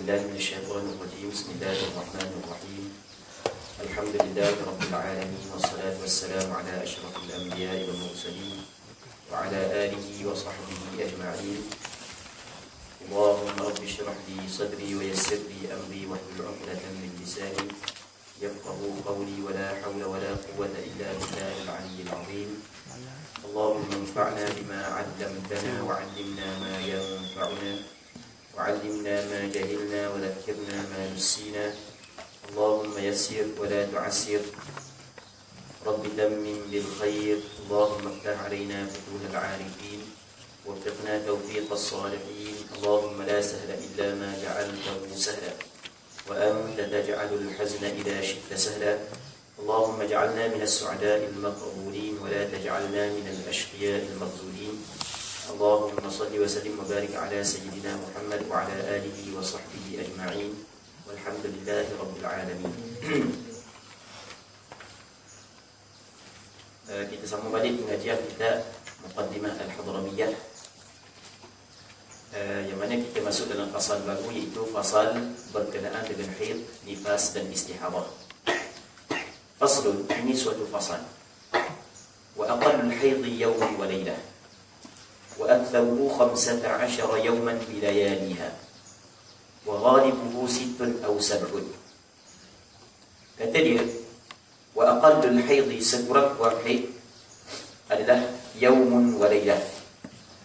بالله من الشيطان الرجيم. بسم الله الرحمن الرحيم. الحمد لله رب العالمين، والصلاة والسلام على أشرف الأنبياء والمرسلين وعلى آله وصحبه أجمعين. اللهم رب اشرح لي صدري ويسر لي أمري واحلل عقدة من لساني يفقهوا قولي، ولا حول ولا قوة إلا بالله العلي العظيم. اللهم انفعنا بما علمتنا وعلمنا ما ينفعنا وعلمنا ما جهلنا وذكرنا ما نسينا. اللهم يسر ولا تعسر، رب تمم بالخير. اللهم افتح علينا فتوح العارفين ووفقنا توفيق الصالحين. اللهم لا سهل إلا ما جعلته سهلا، وأنت تجعل الحزن إذا شئت سهلا. اللهم اجعلنا من السعداء المقبولين ولا تجعلنا من الأشقياء المخذولين. اللهم صل وسلم وبارك على سيدنا محمد وعلى آله وصحبه أجمعين، والحمد لله رب العالمين. Kita sambung balik pengajian kita Muqaddimah Al-Hadramiyah, yang mana kita masuk dalam fasal baru, iaitu fasal berkenaan dengan haid, nifas dan istihadah. Faslun, ini suatu fasal. Wa aqallul haidhi yawman wa laylah, wa aktharuhu 15 yawman bi layaliha, wa ghalibuhu 6 aw 7. Kata dia, wa aqallul haidhi, sekurang-kurang haid adalah yawmun wa laylah,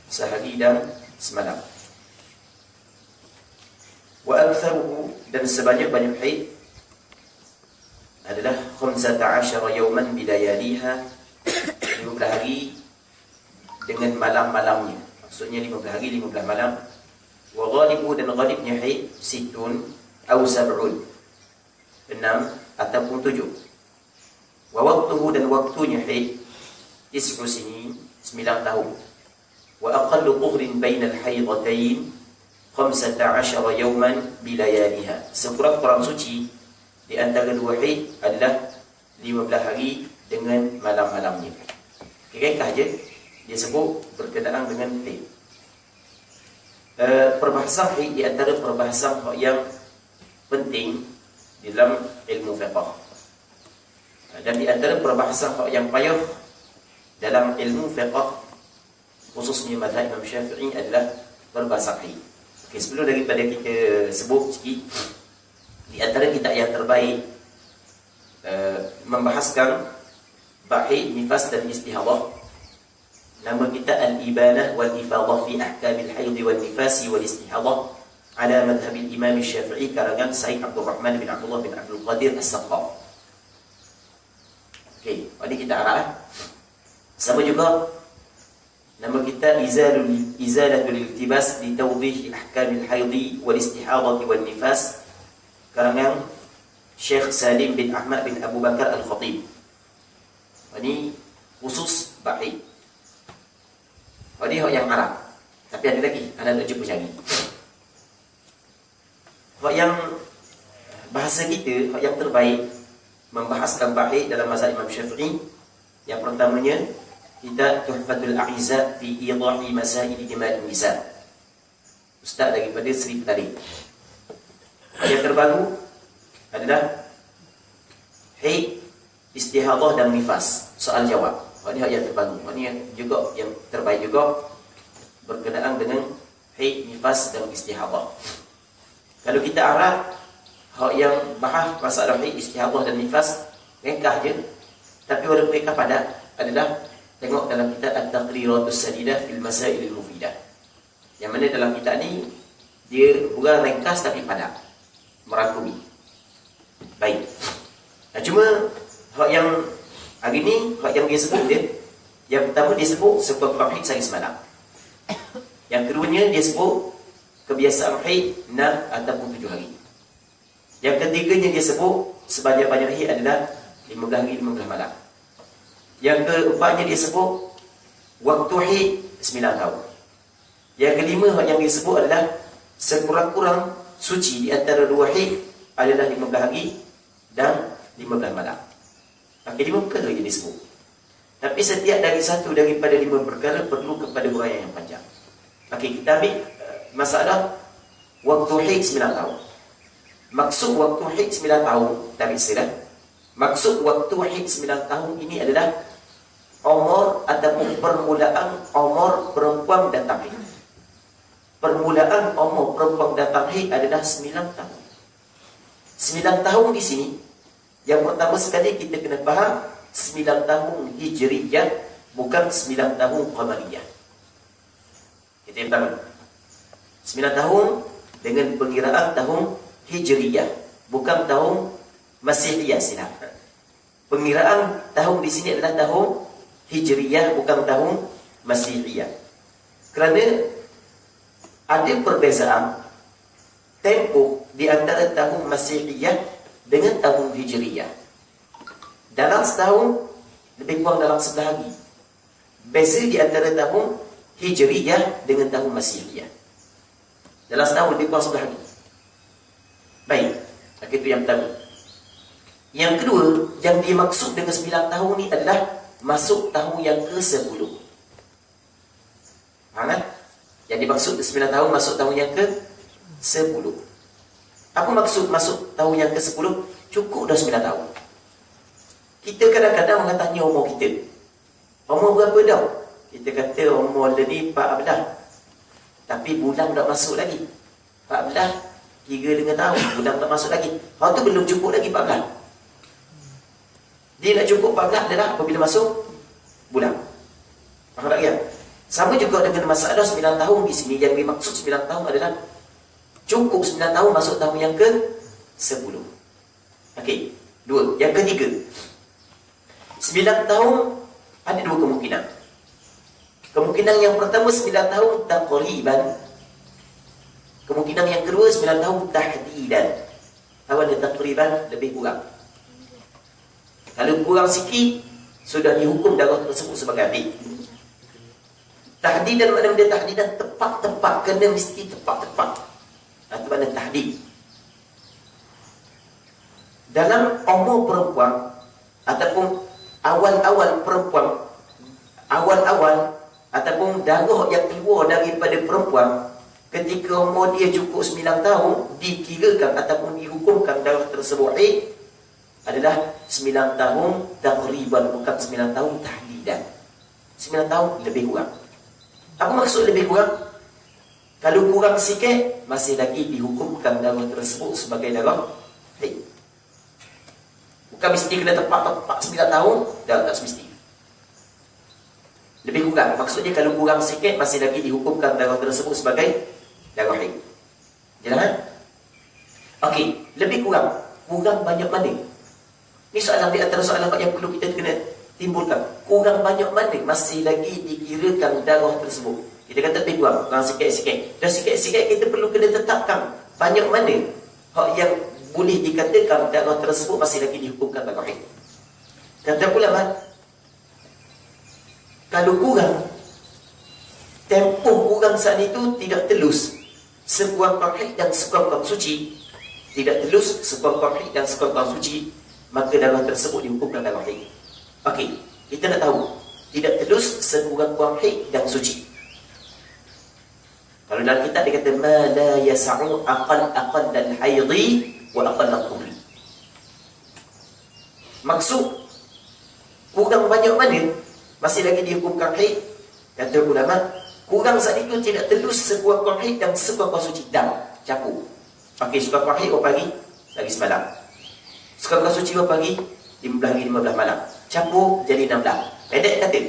sehari dan semalam. Wa aktharuhu, dan sebanyak-banyak haid adalah 15 yawman bilayaliha, 15 hari dengan malam-malamnya. Maksudnya 15 hari 15 malam. Wa ghalibu, dan ghalibnya haid 6 aw 7, 6 ataupun 7. Wa waqtuhu, dan waktunya haid 9 sinin, 9 tahun. Wa aqallu tuhrin bainal haidatain 15 yawman bilayaliha, sekurang-kurang suci di antara dua haid adalah 15 hari dengan malam-malamnya. Kira-kira je dia sebut berkenaan dengan haid. Perbahasan haid di antara perbahasan yang penting dalam ilmu fiqh, dan di antara perbahasan yang payah dalam ilmu fiqh, khususnya mazhab Imam Syafi'i, adalah perbahasan haid. Okey, sebelum daripada kita sebut sikit, di antara kitab yang terbaik membahaskan bab haid, nifas dan istihadah, nama kita Al-Ibanah wal Ifadah fi Ahkamil Haid wal Nifas wal Istihadah ala madhhab Imam Syafi'i, karangan Said Abdul Rahman bin Abdullah bin Abdul Qadir As-Saqaf. Okey, ini kita arah. Sama juga nama kita Izalatul Iltibas li Tawdih Ahkamil Haid wal Istihadah wal Nifas, karangan Syekh Salim bin Ahmad bin Abu Bakar Al-Khatib. Ini khusus bab haid. Ini yang Arab, tapi ada lagi, anda nak cuba cari. Yang bahasa kita, yang terbaik membahaskan bab haid dalam mazhab Imam Syafi'i, yang pertamanya kita Tuhfatul A'izza fi Idahi Masail Jima' Nisa, Ustaz daripada Sri Petani. Yang terbaru adalah haid, istihadah dan nifas, soal jawab. Ini yang terbaru. Ini juga yang terbaik juga berkenaan dengan haid, nifas dan istihadah. Kalau kita arah yang bahas masalah haid, istihadah dan nifas, ringkas je. Tapi walaupun mereka padat, adalah tengok dalam kitab At-Taqriratus Sadidah fil Masail Al-Mufidah, yang mana dalam kitab ni dia bukan ringkas tapi padat, merangkumi. Baik. Cuma hak yang hari ni, hak yang dia sebut dia, yang pertama dia sebut sekurang-kurang haid sehari semalam. Yang keduanya dia sebut kebiasaan haid 6 ataupun 7 hari. Yang ketiganya dia sebut sebanyak-banyak haid adalah 15 hari 15 malam. Yang keempatnya dia sebut waktu haid 9 tahun. Yang kelima yang dia sebut adalah sekurang-kurang suci di antara dua haid adalah 15 hari dan 15 malam. Maka 5 perkara yang disebut. Tapi setiap dari satu daripada 5 perkara perlu kepada huraian yang panjang. Maka kita ambil masalah waktu haid 9 tahun. Maksud waktu haid 9 tahun dari istilah. Maksud waktu haid 9 tahun ini adalah umur ataupun permulaan umur perempuan datang haid. Permulaan umur perempuan datang haid adalah 9 tahun. 9 tahun di sini, yang pertama sekali kita kena faham 9 tahun Hijriyah, bukan 9 tahun Qamariyah. Kita yang pertama 9 tahun dengan pengiraan tahun Hijriyah, bukan tahun Masihiyah. Silap. Pengiraan tahun di sini adalah tahun Hijriyah, bukan tahun Masihiyah. Kerana ada perbezaan tempoh di antara tahun Masihiyah dengan tahun Hijriyah. Dalam setahun, lebih kurang dalam sebelahagi. Beza di antara tahun Hijriyah dengan tahun Masihiyah. Dalam setahun lebih kurang sebelahagi. Baik, itu yang pertama. Yang kedua, yang dimaksud dengan 9 tahun ni adalah masuk tahun yang ke-10. Faham kan? Yang dimaksud 9 tahun masuk tahun yang ke-10. Apa maksud masuk tahun yang ke-10? Cukup dah 9 tahun. Kita kadang-kadang orang tanya umur kita. Umur berapa dah? Kita kata umur dia ni 14. Tapi bulan tak masuk lagi. 14 3 dengan tahun, bulan tak masuk lagi. Hal tu belum cukup lagi 14. Dia nak cukup 14 dia dah apabila masuk bulan. Faham tak ya? Sama juga dengan masalah 9 tahun di sini. Yang dimaksud 9 tahun adalah cukup 9 tahun masuk tahun yang ke-10. Okey, dua. Yang ketiga, 9 tahun ada dua kemungkinan. Kemungkinan yang pertama 9 tahun taqriban. Kemungkinan yang kedua 9 tahun tahdidan. Awal dia taqriban, lebih kurang. Kalau kurang sikit, sudah dihukum darah tersebut sebagai haid. Tahdidan maknanya dia tahdidan tepat-tepat, kena mesti tepat-tepat. Itu makna tahdid. Dalam umur perempuan ataupun awal-awal perempuan, awal-awal ataupun darah yang keluar daripada perempuan ketika umur dia cukup 9 tahun, dikirakan ataupun dihukumkan darah tersebut haid adalah 9 tahun taqriban, bukan 9 tahun tahdidan. 9 tahun lebih kurang. Apa maksud lebih kurang? Kalau kurang sikit, masih lagi dihukumkan darah tersebut sebagai darah haid. Bukan mesti kena tepat-tepat 9 tahun, tak semesti. Lebih kurang. Maksudnya kalau kurang sikit, masih lagi dihukumkan darah tersebut sebagai darah haid. Jelas? Okey, lebih kurang. Kurang banyak mana? Ini soalan di antara soalan yang perlu kita kena timbulkan. Kurang banyak mana masih lagi dikirakan darah tersebut? Kita kata lebih kurang, kurang sikit-sikit. Dan sikit-sikit kita perlu kena tetapkan banyak mana hak yang boleh dikatakan darah tersebut masih lagi dihukumkan darah haid. Kata ulama, kalau kurang, tempoh kurang saat itu tidak telus sekurang-kurang haid dan sekurang-kurang suci, tidak telus sekurang-kurang haid dan sekurang-kurang suci, maka darah tersebut dihukumkan darah haid. Okey, kita nak tahu tidak telus sekurang-kurang haid dan suci. Kalau dalam kitab dia kata ma la yas'u aqal dan haidhi wa aqal al-tuhri. Maksud kurang banyak mana masih lagi dihukumkan haid. Kata ulama, kurang saat itu tidak telus sekurang-kurang haid dan sekurang-kurang suci. Dam, campur. Okey, sekurang-kurang haid berapa pagi? Lagi semalam. Sekurang-kurang suci berapa pagi? 15 hari 15 malam. Campur jadi 16. Pendek kata,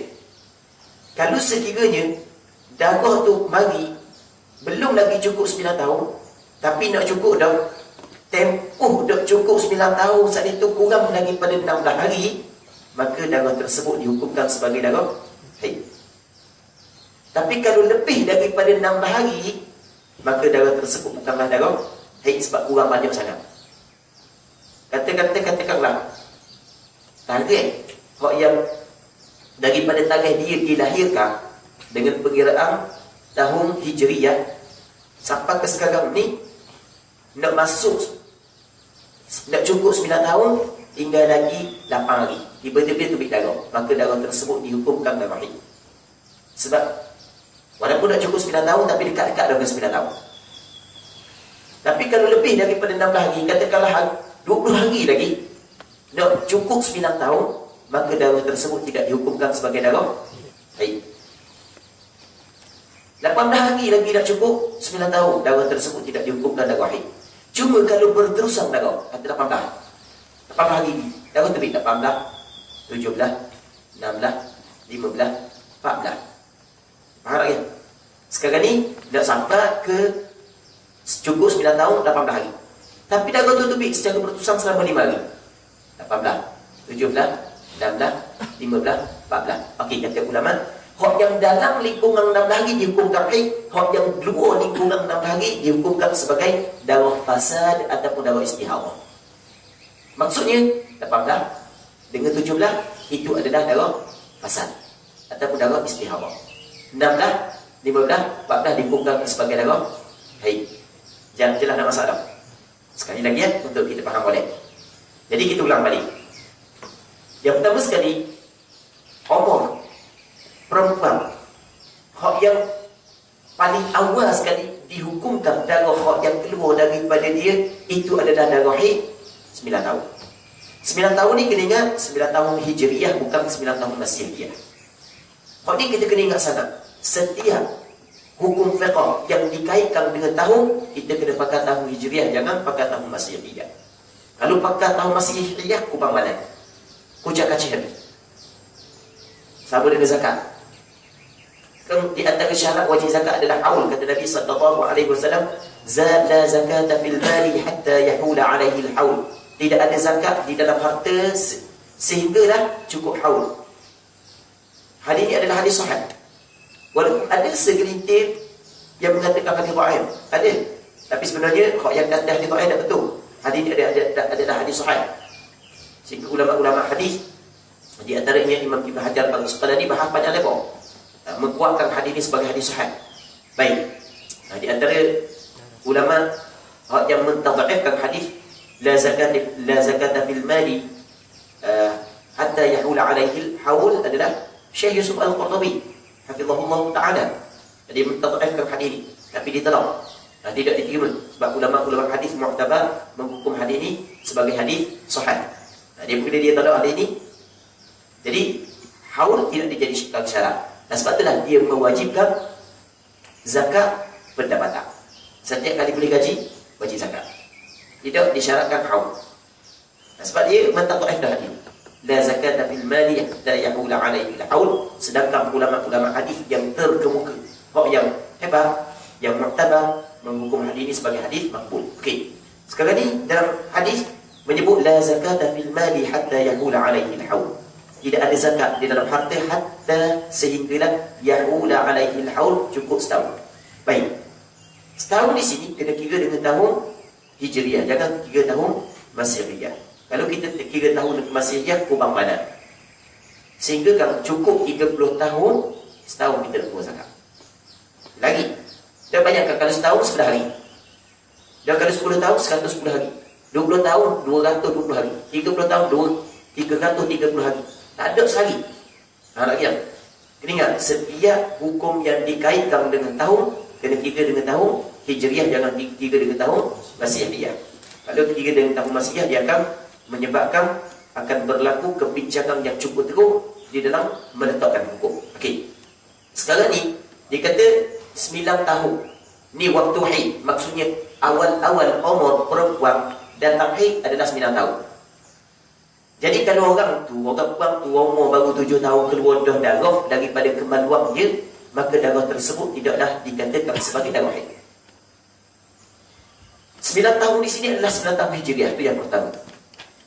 kalau sekiranya darah tu mari belum lagi cukup 9 tahun, tapi nak cukup dah, tempoh dah cukup 9 tahun, saat itu kurang lagi pada 16 hari, maka darah tersebut dihukumkan sebagai darah haid. Tapi kalau lebih daripada 16 hari, maka darah tersebut bukanlah darah haid sebab kurang banyak sangat. Katakanlah tarikh hak yang daripada tarikh dia dilahirkan dengan perkiraan tahun Hijriyah sampai ke sekarang ni nak masuk, nak cukup 9 tahun, tinggal lagi 8 hari, tiba-tiba tubik darah, maka darah tersebut dihukumkan darah haid. Sebab walaupun nak cukup 9 tahun tapi dekat-dekat dengan 9 tahun. Tapi kalau lebih daripada 16 hari, katakanlah 20 hari lagi, nak cukup 9 tahun, maka darah tersebut tidak dihukumkan sebagai darah haid. 18 hari lagi nak cukup 9 tahun, darah tersebut tidak dihukumkan darah haid. Cuma kalau berterusan darah, kata 18 hari, darah terbit 18, 17, 16, 15, 14. Faham tak ya? Sekarang ni dah sampai ke cukup 9 tahun 18 hari. Tapi darah tu terbit secara berterusan selama 5 hari. 18, 17, 16, 15, 14. Okey, kata ulama, hak yang dalam lingkungan 16 hari dihukumkan haid, hak yang luar lingkungan 16 hari dihukumkan sebagai darah fasad ataupun darah istihadah. Maksudnya 18 dengan 17 itu adalah darah fasad ataupun darah istihadah. 16, 15, 14 dihukumkan sebagai darah haid. Jangan jelas nak masalah. Sekali lagi ya, untuk kita faham boleh. Jadi kita ulang balik. Yang pertama sekali, umur perempuan hak yang paling awal sekali dihukumkan darah hak yang keluar daripada dia itu adalah darah haid 9 tahun. 9 tahun ni kena ingat 9 tahun Hijriah, bukan 9 tahun Masihiyah. Hak ni kita kena ingat sangat. Setiap hukum fiqh yang dikaitkan dengan tahun, kita kena pakai tahun Hijriah, jangan pakai tahun Masihiyah. Kalau pakai tahun Masihiyah, kubang balan, kujak kacih habis. Sama dengan zakat. Kan di antara syarat wajib zakat adalah haul. Kata Nabi SAW, la zakata fil mali hatta yahula alaihi al-haul. Tidak ada zakat di dalam harta sehinggalah cukup haul. Hadis ini adalah hadis sahih. Walaupun ada segelintir yang mengatakan hadis dhaif, ada. Tapi sebenarnya hak yang kata hadis dhaif tak betul. Hadis ini adalah hadis sahih. Sehingga ulama-ulama hadis, di antaranya Imam Ibn Hajar Al-Asqalani bahas panjang lebar menguatkan hadis ini sebagai hadis sahih. Baik. Di antara ulama yang mentadhaifkan hadis la zakata fil mali hatta yahula alaihi al-haul adalah Syekh Yusuf Al-Qurtubi hafizahullah taala. Jadi mentadhaifkan hadis ini, tapi ditolak. Tidak diterima sebab ulama-ulama hadis mu'tabar menghukum hadis ini sebagai hadis sahih. Dia bila dia tolak hadis ini, jadi haul tidak dijadikan syarat. Dan sebab itulah dia mewajibkan zakat pendapatan. Setiap kali boleh gaji, wajib zakat. Tidak disyaratkan haul. Dan sebab dia mentadhaif dah hadis. La zakata fil mali hatta yahula alaihi al-haul. Sedangkan ulama-ulama hadis yang terkemuka, hak yang hebat, yang mu'tabar menghukum hadis ini sebagai hadis makbul. Okey. Sekarang ni dalam hadis menyebut la zakata fil mali hatta yahula alaihi al-haul. Tidak ada zakat di dalam harta hatta sehinggalah yahula alaihi al-haul, cukup setahun. Baik. Setahun di sini kena kira dengan tahun Hijriah, jangan kira tahun Masihiyah. Kalau kita kira tahun Masihiyah, kubang badan. Sehingga kan cukup 30 tahun, setahun kita nak keluar zakat. Lagi. Dan bayangkan kalau setahun 10 hari. Dan kalau 10 tahun 110 hari. 20 tahun 220 hari. 30 tahun 330 hari. Tak ada sehari. Rakyat. Kena ingat, setiap hukum yang dikaitkan dengan tahun, kena kira dengan tahun Hijriah, jangan kira dengan tahun Masihiyah. Kalau kira dengan tahun Masihiyah, dia akan menyebabkan akan berlaku kebincangan yang cukup teruk di dalam meletakkan hukum. Okey. Sekarang ni, dia kata 9 tahun. Ni waktu haid. Maksudnya, awal-awal umur perempuan datang haid adalah 9 tahun. Jadi kalau orang perempuan tu umur baru 7 tahun keluar dah darah daripada kemaluan dia, maka darah tersebut tidaklah dikatakan sebagai darah haid. 9 tahun di sini adalah 9 tahun Hijriah, itu yang pertama.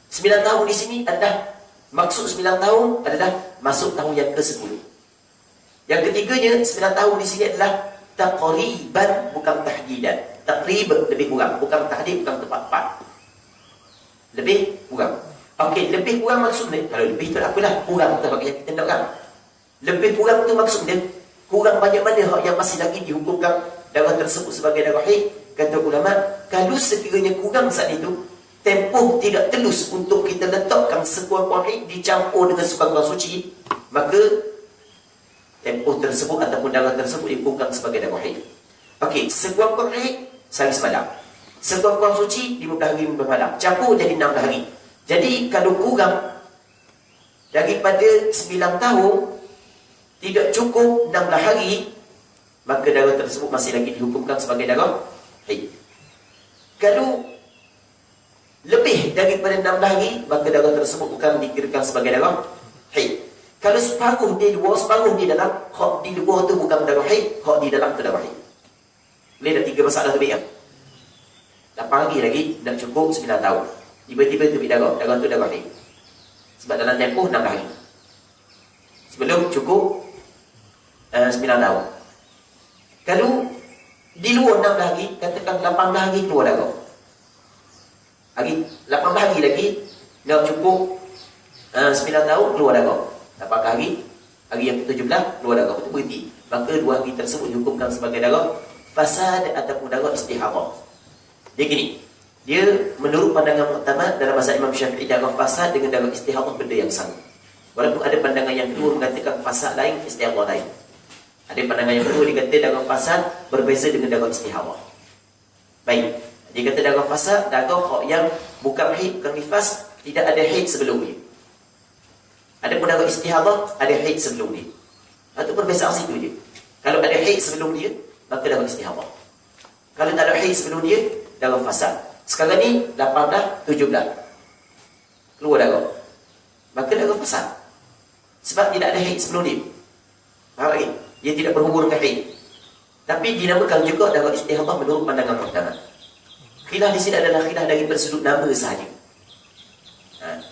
9 tahun di sini adalah, maksud 9 tahun adalah masuk tahun yang ke-10. Yang ketiganya, 9 tahun di sini adalah taqriban, bukan tahdidan. Taqrib lebih kurang, bukan tahdid, bukan tepat-tepat. Lebih kurang. Okey, lebih kurang maksudnya, kalau lebih tu apalah, kurang tu bagi kita nak. Lebih kurang tu maksudnya, kurang banyak mana hak yang masih lagi dihukumkan darah tersebut sebagai darah haid. Kata ulama, kalau sekiranya kurang saat itu, tempoh tidak telus untuk kita letakkan sekurang-kurang haid dicampur dengan sekurang-kurang suci, maka tempoh tersebut ataupun darah tersebut dihukumkan sebagai darah haid. Okey, sekurang-kurang haid sehari semalam. Sekurang-kurang suci 15 hari 15 malam. Campur jadi 16 hari. Jadi kalau kurang daripada 9 tahun tidak cukup 16 hari, maka darah tersebut masih lagi dihukumkan sebagai darah haid. Kalau lebih daripada 16 hari, maka darah tersebut bukan dikirakan sebagai darah haid. Kalau separuh di luar, separuh di dalam, hak di luar tu bukan darah haid, hak di dalam tu darah haid. Boleh dah 3 masalah tu ya? 8 hari lagi nak cukup 9 tahun. Tiba-tiba tu darah tu darah haid. Sebab dalam tempoh 16 hari. Sebelum cukup 9 tahun. Kalau di luar 16 hari, katakan 18 hari keluar darah. 18 hari lagi nak cukup 9 tahun keluar darah. 8 hari, hari yang ke-17 keluar darah itu berhenti. Maka 2 hari tersebut dihukumkan sebagai darah fasad ataupun darah istihadah. Dia gini, dia menurut pandangan muktamad dalam mazhab Imam Syafi'i, darah fasad dengan darah istihadah benda yang sama. Walaupun ada pandangan yang kedua mengatakan fasad lain, istihadah lain. Ada pandangan yang kedua dia kata darah fasad berbeza dengan darah istihadah. Baik, dia kata darah fasad, darah yang bukan haid, bukan nifas, tidak ada haid sebelum dia. Ada pun darah istihadah, ada haid sebelum dia. Itu perbezaan situ je. Kalau ada haid sebelum dia, maka darah istihadah. Kalau tak ada haid sebelum dia, darah fasad. Sekarang ni 18, 17 keluar darah, maka darah fasad. Sebab tidak ada haid sebelum dia. Faham lagi? Dia tidak berhubung dengan haid. Tapi dinamakan juga darah istihadah menurut pandangan pertama. Khilaf di sini adalah khilaf dari sudut nama sahaja.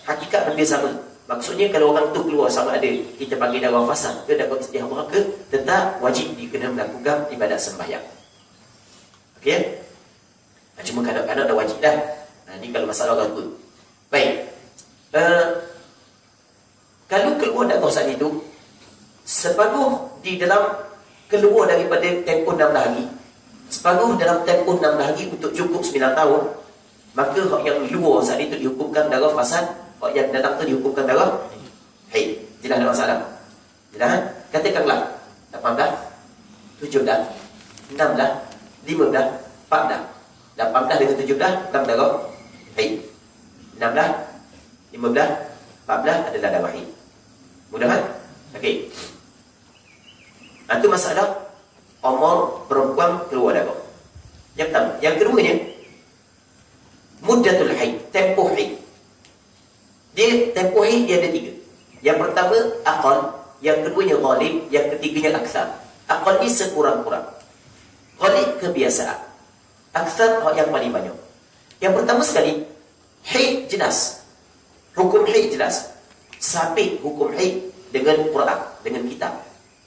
Hakikat benda sama. Maksudnya kalau orang tu keluar sama ada kita panggil darah fasad ke darah istihadah ke, tetap wajib dia kena melakukan ibadat sembahyang. Okey? Cuma kadang-kadang dah wajib dah. Ini kalau masalah orang tu. Baik. Kalau keluar darah saat itu, separuh di dalam keluar daripada tempoh 16 hari, separuh dalam tempoh 16 hari untuk cukup 9 tahun, maka hak yang luar saat itu dihukumkan darah fasad, hak yang dalam tu dihukumkan darah haid. Jelas ada masalah? Jelas? Katakanlah 18, 17, 16, 15, 14. 18 dengan 17 bukan darah haid. 16, 15, 14 adalah darah haid. Mudah kan? Okey. Itu masalah umur perempuan keluar darah. Yang pertama. Yang keduanya, muddatul haid, tempoh haid. Dia tempoh haid dia ada 3. Yang pertama aqal, yang keduanya ghalib, yang ketiganya aksar. Aqal ni sekurang-kurang. Ghalib kebiasaan. Aksar yang paling banyak. Yang pertama sekali, haid jelas. Hukum haid jelas. Sabit hukum haid dengan Quran, dengan kitab,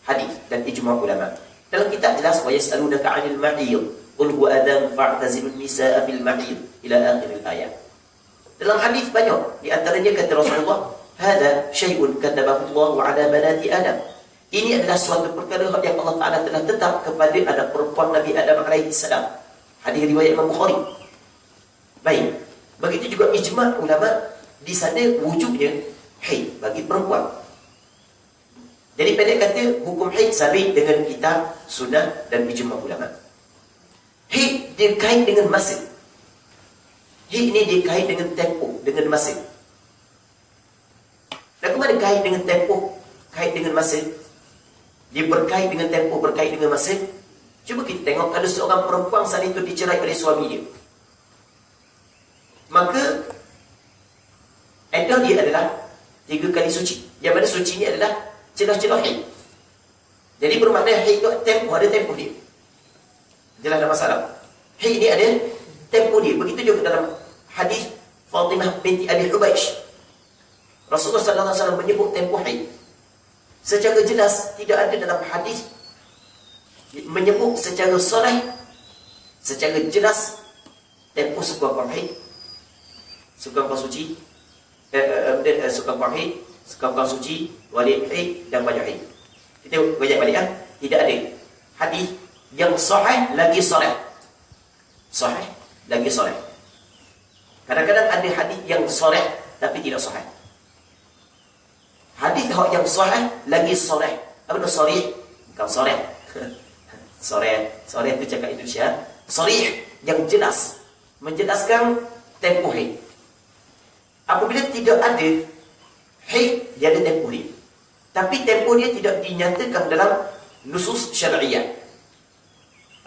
hadis dan ijma' ulama. Dalam kitab jelas, wa yas'alunaka 'anil mahid, qul huwa adhan fa'tazilun nisaa fil mahid ila akhir ayat. Dalam hadis banyak, di antaranya kata Rasulullah, hada syai'un katabahu Allah 'ala banati Adam. Ini adalah suatu perkara yang Allah Taala telah tetap kepada anak perempuan Nabi Adam alaihi salam. Hadis riwayat Imam Bukhari. Baik, begitu juga ijma' ulama di sana wujubnya haid bagi perempuan. Jadi pendek kata, hukum haid sabit dengan kitab, sunnah dan ijma' ulama. Haid dia kait dengan masa. Haid ini dia kait dengan tempoh, dengan masa. Bagaimana kait dengan tempoh, kait dengan masa? Dia berkait dengan tempoh, berkait dengan masa. Cuba kita tengok, ada seorang perempuan saat itu dicerai oleh suami dia. Maka iddah dia adalah 3 kali suci. Yang mana suci ini adalah celah-celah haid. Jadi bermakna haid itu tempoh, ada tempoh dia. Jelas ada masalah. Haid ini ada tempoh dia. Begitu juga dalam hadis Fatimah binti Abi Hubaysh. Rasulullah SAW menyebut tempoh haid. Secara jelas tidak ada dalam hadis menyebut secara sharih, secara jelas tempoh sekurang haid, sekurang suci, sekurang haid, sekurang suci, walid haid dan banyak haid. Kita baca balik kan? Tidak ada hadis yang sahih lagi sharih. Sahih lagi sharih. Kadang-kadang ada hadis yang sharih tapi tidak sahih. Hadis yang sahih lagi sharih. Apa itu sharih? Bukan sharih. Sore itu cakap Indonesia. Sharih yang jelas. menjelaskan tempoh haid. Apabila tidak ada haid, dia ada tempoh dia. Tapi tempoh dia tidak dinyatakan dalam nusus syar'iyah.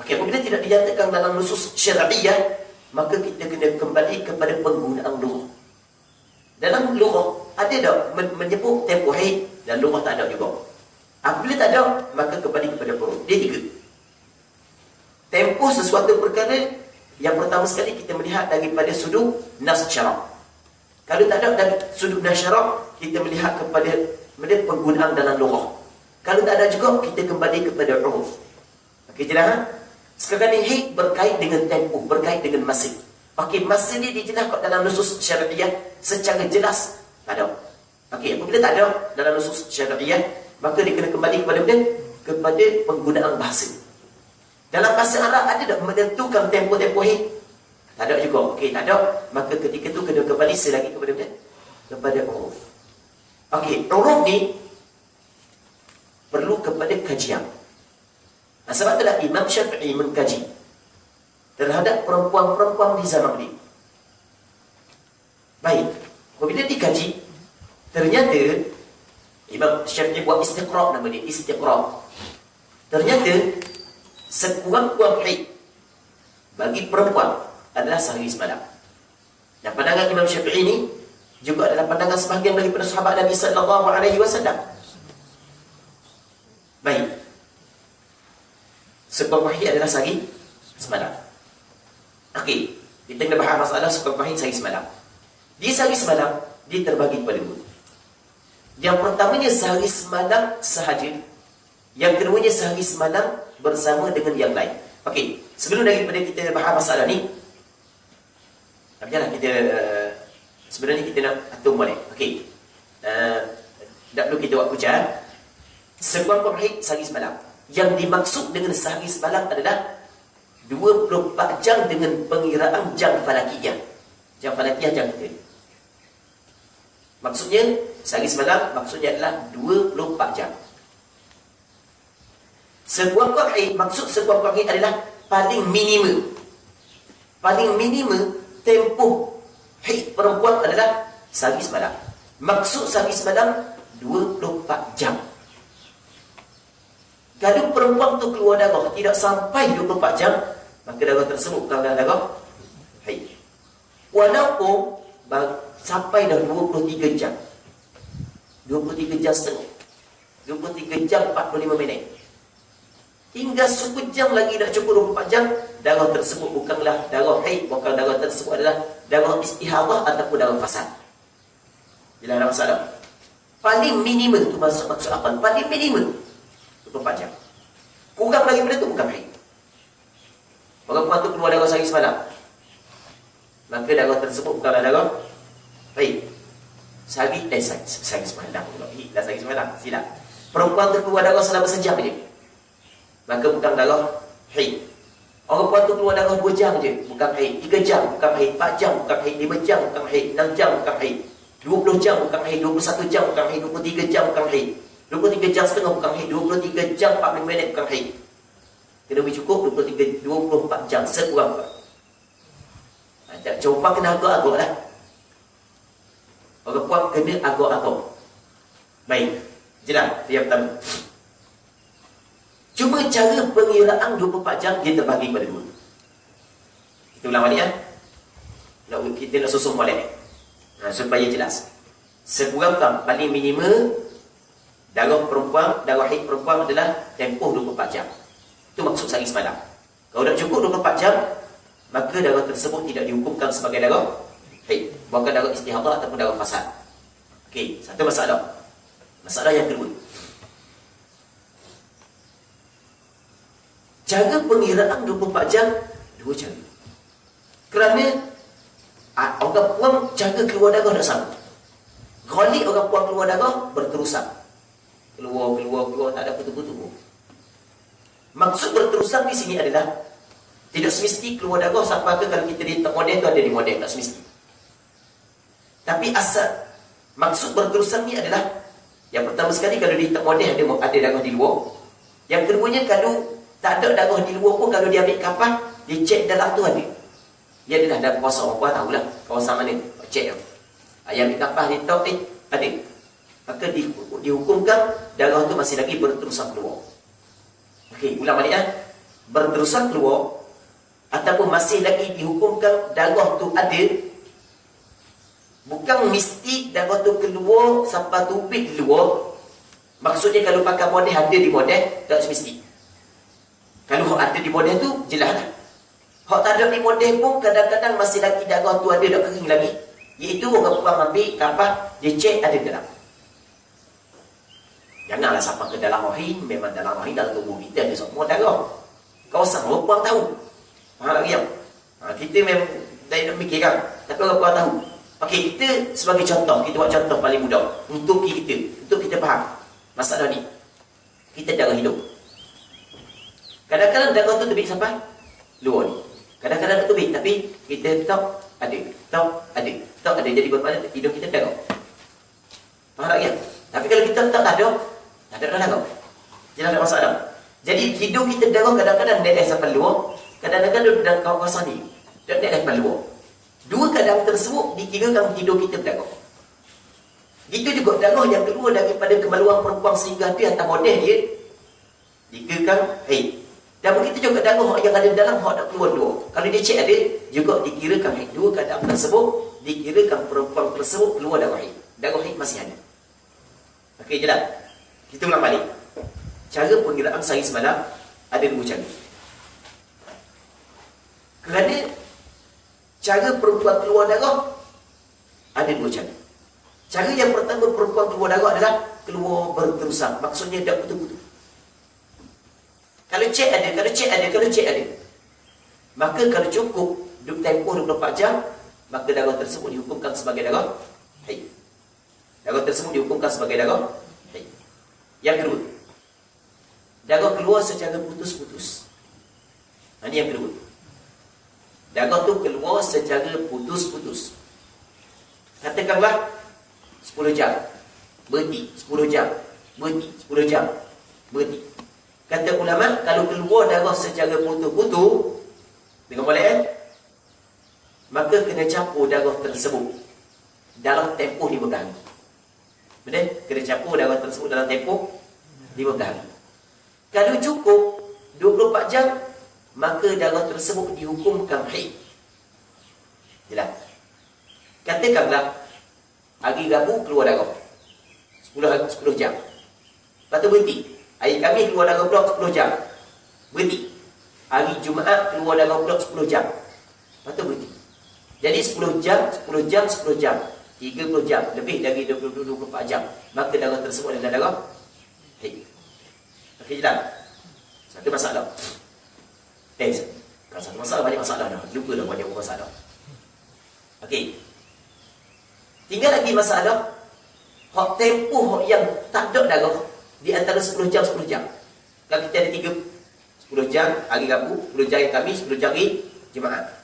Okey, apabila tidak dinyatakan dalam nusus syar'iyah, maka kita kena kembali kepada penggunaan lughah. Dalam lughah ada tak menyebut tempoh haid, dan lughah tak ada juga. Apabila tak ada, maka kembali kepada uruf. Dia tiga. Tempoh sesuatu perkara, yang pertama sekali kita melihat daripada sudut nas syarak. Kalau tak ada dari sudut nas syarak, kita melihat kepada penggunaan dalam lughah. Kalau tak ada juga, kita kembali kepada uruf. Okey, jelas? Sekarang ni haid berkait dengan tempoh, berkait dengan masa. Okey, masa ni dijelaskan dalam nusus syariah secara jelas. Tak ada. Okey, apabila tak ada dalam nusus syariah, maka dia kena kembali kepada penggunaan bahasa. Dalam bahasa Arab ada tak menentukan tempoh-tempoh haid? Tak ada juga. Okey, tak ada. Maka ketika tu kena kembali selagi kepada uruf. Okey, uruf ni perlu kepada kajian. Nah, sebab itulah Imam Syafi'i mengkaji terhadap perempuan-perempuan di zaman ini. Baik, apabila dikaji, ternyata Imam Syafi'i buat istiqra', nama dia istiqra'. Ternyata sekurang-kurang haid bagi perempuan adalah sehari semalam. Dan pandangan Imam Syafi'i ini juga adalah pandangan sebahagian daripada sahabat Nabi sallallahu alaihi wasallam. Baik, sekurang-kurang haid adalah sehari semalam. Okey, kita kena bahas masalah sekurang-kurang haid sehari semalam. Di sehari semalam, dia terbagi kepada dua. Yang pertamanya sehari semalam sahaja. Yang keduanya sehari semalam bersama dengan yang lain. Okey, sebelum daripada kita bahas masalah ni, kita sebenarnya kita nak atur balik. Okey, tak perlu kita buat hujan. Sekurang-kurang haid sehari semalam. Yang dimaksud dengan sehari semalam adalah 24 jam dengan pengiraan jam falakiyah. Jam falakiyah jam kita. Maksudnya sehari semalam maksudnya adalah 24 jam. Sekurang-kurang haid, maksud sekurang-kurang haid adalah paling minima. Paling minima tempoh haid perempuan adalah sehari semalam. Maksud sehari semalam 24 jam. Kalau perempuan tu keluar darah tidak sampai 24 jam, maka darah tersebut bukan darah haid. Walaupun sampai dah 23 jam. 23 jam setengah. 23 jam 45 minit. Hingga 10 jam lagi nak cukup 24 jam, darah tersebut bukanlah darah haid, bukan darah tersebut adalah darah istihadah ataupun darah fasad. Bila ada masalah. Paling minimum tu maksud apa? Paling minimum 24 jam. Kurang daripada itu bukan haid. Perempuan tu keluar darah sehari semalam, maka darah tersebut bukanlah darah haid. Sehari semalam pula. Dah sehari semalam. Silap. Perempuan tu keluar darah selama sejam je, maka bukan darah haid. Orang perempuan tu keluar darah 2 jam je, bukan haid. 3 jam bukan haid. 4 jam bukan haid. 5 jam bukan haid. 6 jam bukan haid. 20 jam bukan haid. 21 jam bukan haid. 23 jam bukan haid. 23 jam setengah bukan haid. 23 jam 40 minit bukan haid. Kena lebih cukup 24 jam sekurang-kurang. Coba kena agak-agak lah. Orang puan kena agak-agak. Baik, jelas. Yang pertama, cuma cara pengiraan 24 jam dia terbagi pada dua. Kita ulang balik ya. Kita nak susun balik supaya jelas. Sekurang-kurang paling minima darah perempuan, darah haid perempuan adalah tempoh 24 jam. Itu maksud sehari semalam. Kalau dah cukup 24 jam, maka darah tersebut tidak dihukumkan sebagai darah haid, bukan darah istihadah ataupun darah fasad. Okey, satu masalah. Masalah yang kedua, cara pengiraan 24 jam dua cara. Kerana orang puan cara keluar darah tak sama. Ghalib orang puan keluar darah berterusan. Keluar, tak ada putus-putus. Maksud berterusan di sini adalah tidak semesti keluar darah sampai ke kalau kita di model tu ada di model, tak semesti. Tapi asal maksud berterusan ni adalah yang pertama sekali kalau di model ada darah di luar. Yang keduanya kalau tak ada darah di luar pun, kalau dia ambil kapas, dia cek dalam tu ada. Dia adalah dalam kuasa orang tua tahulah kawasan mana. Cek. Ayam ditapah dia tahu ada. Maka dihukumkan darah tu masih lagi berterusan keluar. Okey, ulang balik berterusan keluar ataupun masih lagi dihukumkan darah tu ada. Bukan mesti darah tu keluar sampai tubik keluar. Maksudnya kalau pakai model ada di model, tak semesti. Kalau ada di model tu jelas lah. Hak tak ada di model pun kadang-kadang masih lagi darah tu ada, tak kering lagi. Iaitu orang puang ambil kapal, dia cek ada dalam. Janganlah sampai ke dalam rahim. Memang dalam rahim, dalam tubuh kita ada semua darah. Kawasan orang puang tahu. Faham lagi yang? Kita memang tak nak fikir kan. Tapi orang puang tahu. Okey, kita sebagai contoh, kita buat contoh paling mudah untuk kita faham masalah ni. Kita darah hidup. Kadang-kadang darah tu terbit sampai luar ni. Kadang-kadang terbit, tapi kita tak ada. Jadi bermakna hidup kita darah. Faham tak ya? Tapi kalau kita tak ada darah. Jelas ada masalah. Jadi hidup kita darah kadang-kadang naik sampai luar, kadang-kadang dalam kawasan ni naik sampai luar. Dua keadaan tersebut dikirakan hidup kita berdarah. Itu juga darah yang keluar daripada kemaluan perempuan sehingga di atas model dia dikirakan haid. Dan begitu juga darah yang ada dalam hak nak keluar. Kalau dia cek ada, juga dikirakan haid. Dua keadaan tersebut dikirakan perempuan tersebut keluar darah haid. Darah haid masih ada. Okey, jelas. Kita ulang balik. Cara pengiraan sains semalam ada dua cara. Kerana cara perempuan keluar darah ada dua cara. Cara yang pertama perempuan keluar darah adalah keluar berterusan. Maksudnya tak putus-putus. Kalau cek ada. Maka kalau cukup tempoh 24 jam, maka darah tersebut dihukumkan sebagai darah haid. Darah tersebut dihukumkan sebagai darah haid. Yang kedua, darah keluar secara putus-putus. Ini yang kedua. Darah tu keluar secara putus-putus. Katakanlah 10 jam berhenti, 10 jam berhenti, 10 jam berhenti. Kata ulama, kalau keluar darah secara putus-putus dengan boleh maka kena campur darah tersebut dalam tempoh 15 hari. Betul? Kena campur darah tersebut dalam tempoh 15 hari. Kalau cukup 24 jam, maka darah tersebut dihukumkan haid. Jelas? Katakanlah hari Rabu keluar darah 10 jam. Lepas tu berhenti. Hari Khamis keluar darah pula 10 jam. Berhenti. Hari Jumaat keluar darah pula 10 jam. Lepas tu berhenti. Jadi 10 jam, 10 jam, 10 jam. 30 jam. Lebih dari 24 jam. Maka darah tersebut adalah darah haid. Okey, jelas? Satu masalah. Kalau satu masalah, banyak masalah dah. Lupa dah banyak masalah. Okey. Tinggal lagi masalah hak tempoh yang tak ada darah di antara 10 jam 10 jam. Kalau kita ada 10 jam hari Rabu, 10 jam hari Khamis, 10 jam hari Jumaat.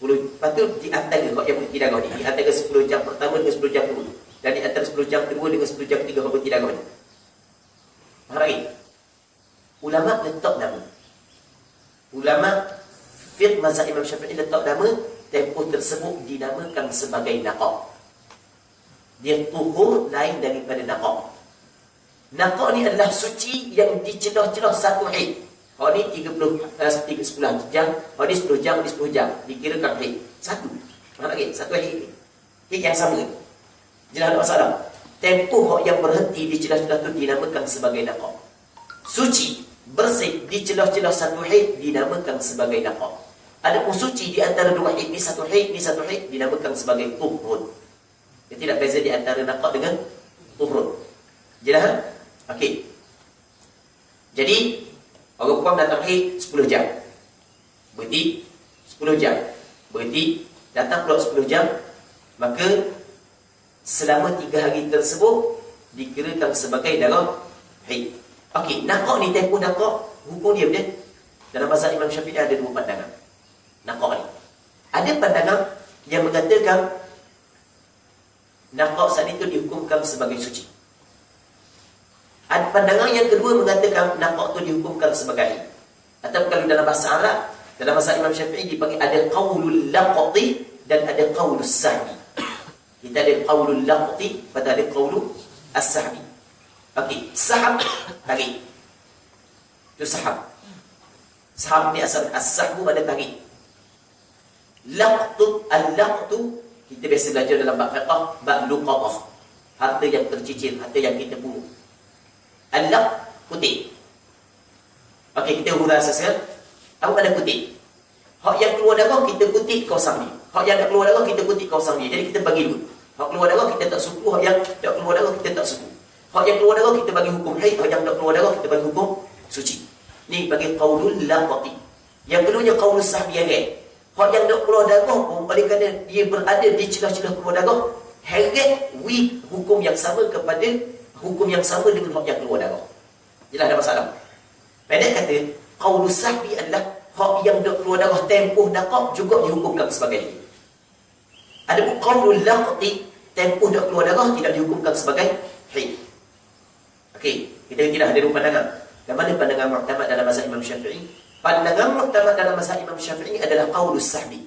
10 lepas tu di antara hak yang berhenti darah ni, di antara 10 jam pertama dengan 10 jam kedua. Dan di antara 10 jam kedua dengan 10 jam ketiga hak berhenti darah ni. Faham lagi? Ulama letak nama. Ulama fiqh mazhab Imam Syafi'i letak nama tempoh tersebut dinamakan sebagai naqa'. Dia tuhur lain daripada naqa'. Naqa' ni adalah suci yang dicelah-celah satu haid. Hak ni 10 jam, hak ni 10 jam, hak ni 10 jam. Dikirakan haid. Satu. Faham lagi? Satu haid. Haid yang sama. Jelas ada masalah. Tempoh yang berhenti di celah-celah tu dinamakan sebagai naqa'. Suci, bersih di celah-celah satu haid dinamakan sebagai naqa'. Adapun suci di antara dua haid, ni satu haid, ni satu haid, dinamakan sebagai tuhur. Dia tidak beza di antara naqa' dengan tuhur. Jelas? Okey. Jadi orang perempuan datang haid 10 jam. Berhenti 10 jam. Berhenti, datang pula 10 jam. Maka selama 3 hari tersebut dikirakan sebagai darah haid. Okey, naqa' ni tempoh naqa' hukum dia betul. Dalam mazhab Imam Syafi'i ada dua pandangan. Naqa' ni. Ada pandangan yang mengatakan naqa' saat itu dihukumkan sebagai suci. Ada pandangan yang kedua mengatakan naqa' itu dihukumkan sebagai haid. Atau kalau dalam bahasa Arab Dalam mazhab Imam Syafi'i dipanggil ada qaulul laqti dan ada qaulus sahbi. Kita ada qaulul laqti, pada ada qaulul as-sahbi. Okey, sahab tarik. Itu sahab. Sahab ni asal as-sahbu ada tarik. Laqtu, al-laqtu kita biasa belajar dalam bab fiqh, bab luqatah. Harta yang tercicil, harta yang kita pungut. Al-laq kutip. Okey, kita huraikan sesuatu. Apa makna kutip? Hak yang keluar darah kita kutip kawasan ni. Hak yang tak keluar darah kita kutip kawasan ni. Jadi kita bagi dulu. Hak keluar darah kita tak suku, hak yang tak keluar darah kita tak suku. Hak yang keluar darah kita bagi hukum haid, hak yang tak keluar darah kita bagi hukum suci. Ni bagi qaulul laqati. Yang keduanya qaulus sahbi yang hak yang tak keluar darah pun oleh kerana dia berada di celah-celah keluar darah, heret hukum yang sama kepada hukum yang sama dengan hak yang keluar darah. Jelas ada masalah. Pendek kata, qaulus sahbi adalah hak yang tak keluar darah tempoh nakak juga dihukumkan sebagai ini. Adapun qaulul laqti, tempoh tak keluar darah tidak dihukumkan sebagai haid. Okey, kita tidak ada dua pandangan. Yang mana pandangan mu'tamad dalam mazhab Imam Syafi'i? Pandangan mu'tamad dalam mazhab Imam Syafi'i adalah qaulus sahbi.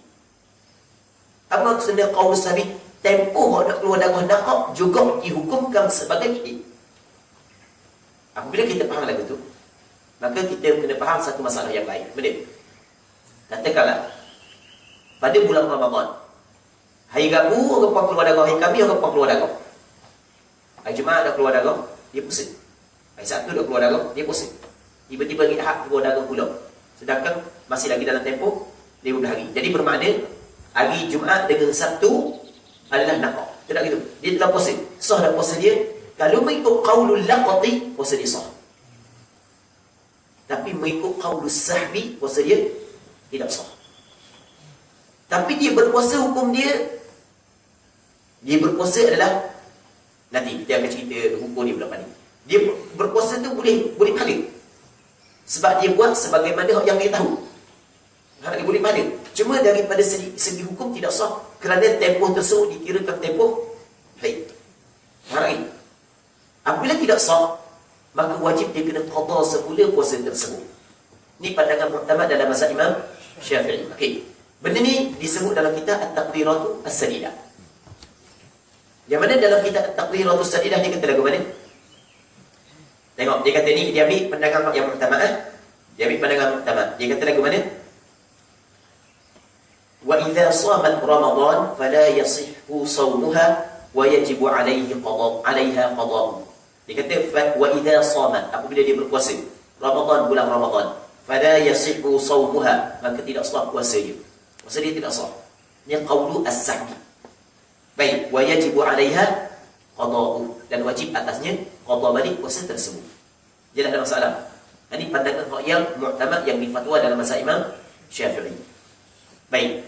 Apa maksudnya qaulus sahbi? Tempoh nak keluar darah nakak juga dihukumkan sebagai haid. Apabila kita faham lagu tu, maka kita kena faham satu masalah yang lain. Betul? Katakanlah pada bulan Ramadan, hari Rabu orang puan keluar darah, hari Khamis orang puan keluar darah. Hari Jumaat dah keluar darah, dia pusing. Hari Sabtu dah keluar darah, dia pusing. Tiba-tiba hari Ahad keluar darah pula. Sedangkan masih lagi dalam tempoh 15 hari. Jadi bermakna hari Jumaat dengan Sabtu adalah nakak. Tidak gitu. Dia telah puasa. Sah dah puasa dia. Kalau mengikut qaulul laqati, puasa dia sah. Tapi mengikut qaulus sahbi, puasa dia tidak sah. Tapi dia berpuasa hukum dia berpuasa adalah, nanti kita akan cerita hukum dia berapa ni. Dia berpuasa tu boleh pahala. Sebab dia buat sebagaimana yang dia tahu. Dia boleh pahala. Cuma daripada segi hukum tidak sah kerana tempoh tersebut dikirakan tempoh haid. Harap apabila tidak sah, maka wajib dia kena qada semula puasa tersebut. Ini pandangan mu'tamad dalam mazhab Imam Syafi'i. Okey. Benda ni disebut dalam kitab At-Taqriratu As-Sadidah. Yang mana dalam kitab At-Taqriratu As-Sadidah dia kata lagu mana? Tengok, dia kata ni, dia ambil pandangan yang mu'tamad. Dia ambil pandangan mu'tamad. Dia kata lagu mana? Wa idza shamat Ramadan fala yasihhu shawmuha wa yajibu 'alaiha qada'u. Dia kata wa idza shamat, apabila dia berpuasa Ramadan, bulan Ramadan, fala yasihhu shawmuha, maka tidak sah puasa dia. Puasa dia tidak sah. Ini qaulu as-sahbi. Baik, wa yajibu 'alaiha qada'u, dan wajib atasnya qada balik puasa tersebut. Jelas ada masalah. Ini pandangan yang mu'tamad yang difatwa dalam mazhab Imam Syafi'i. Baik.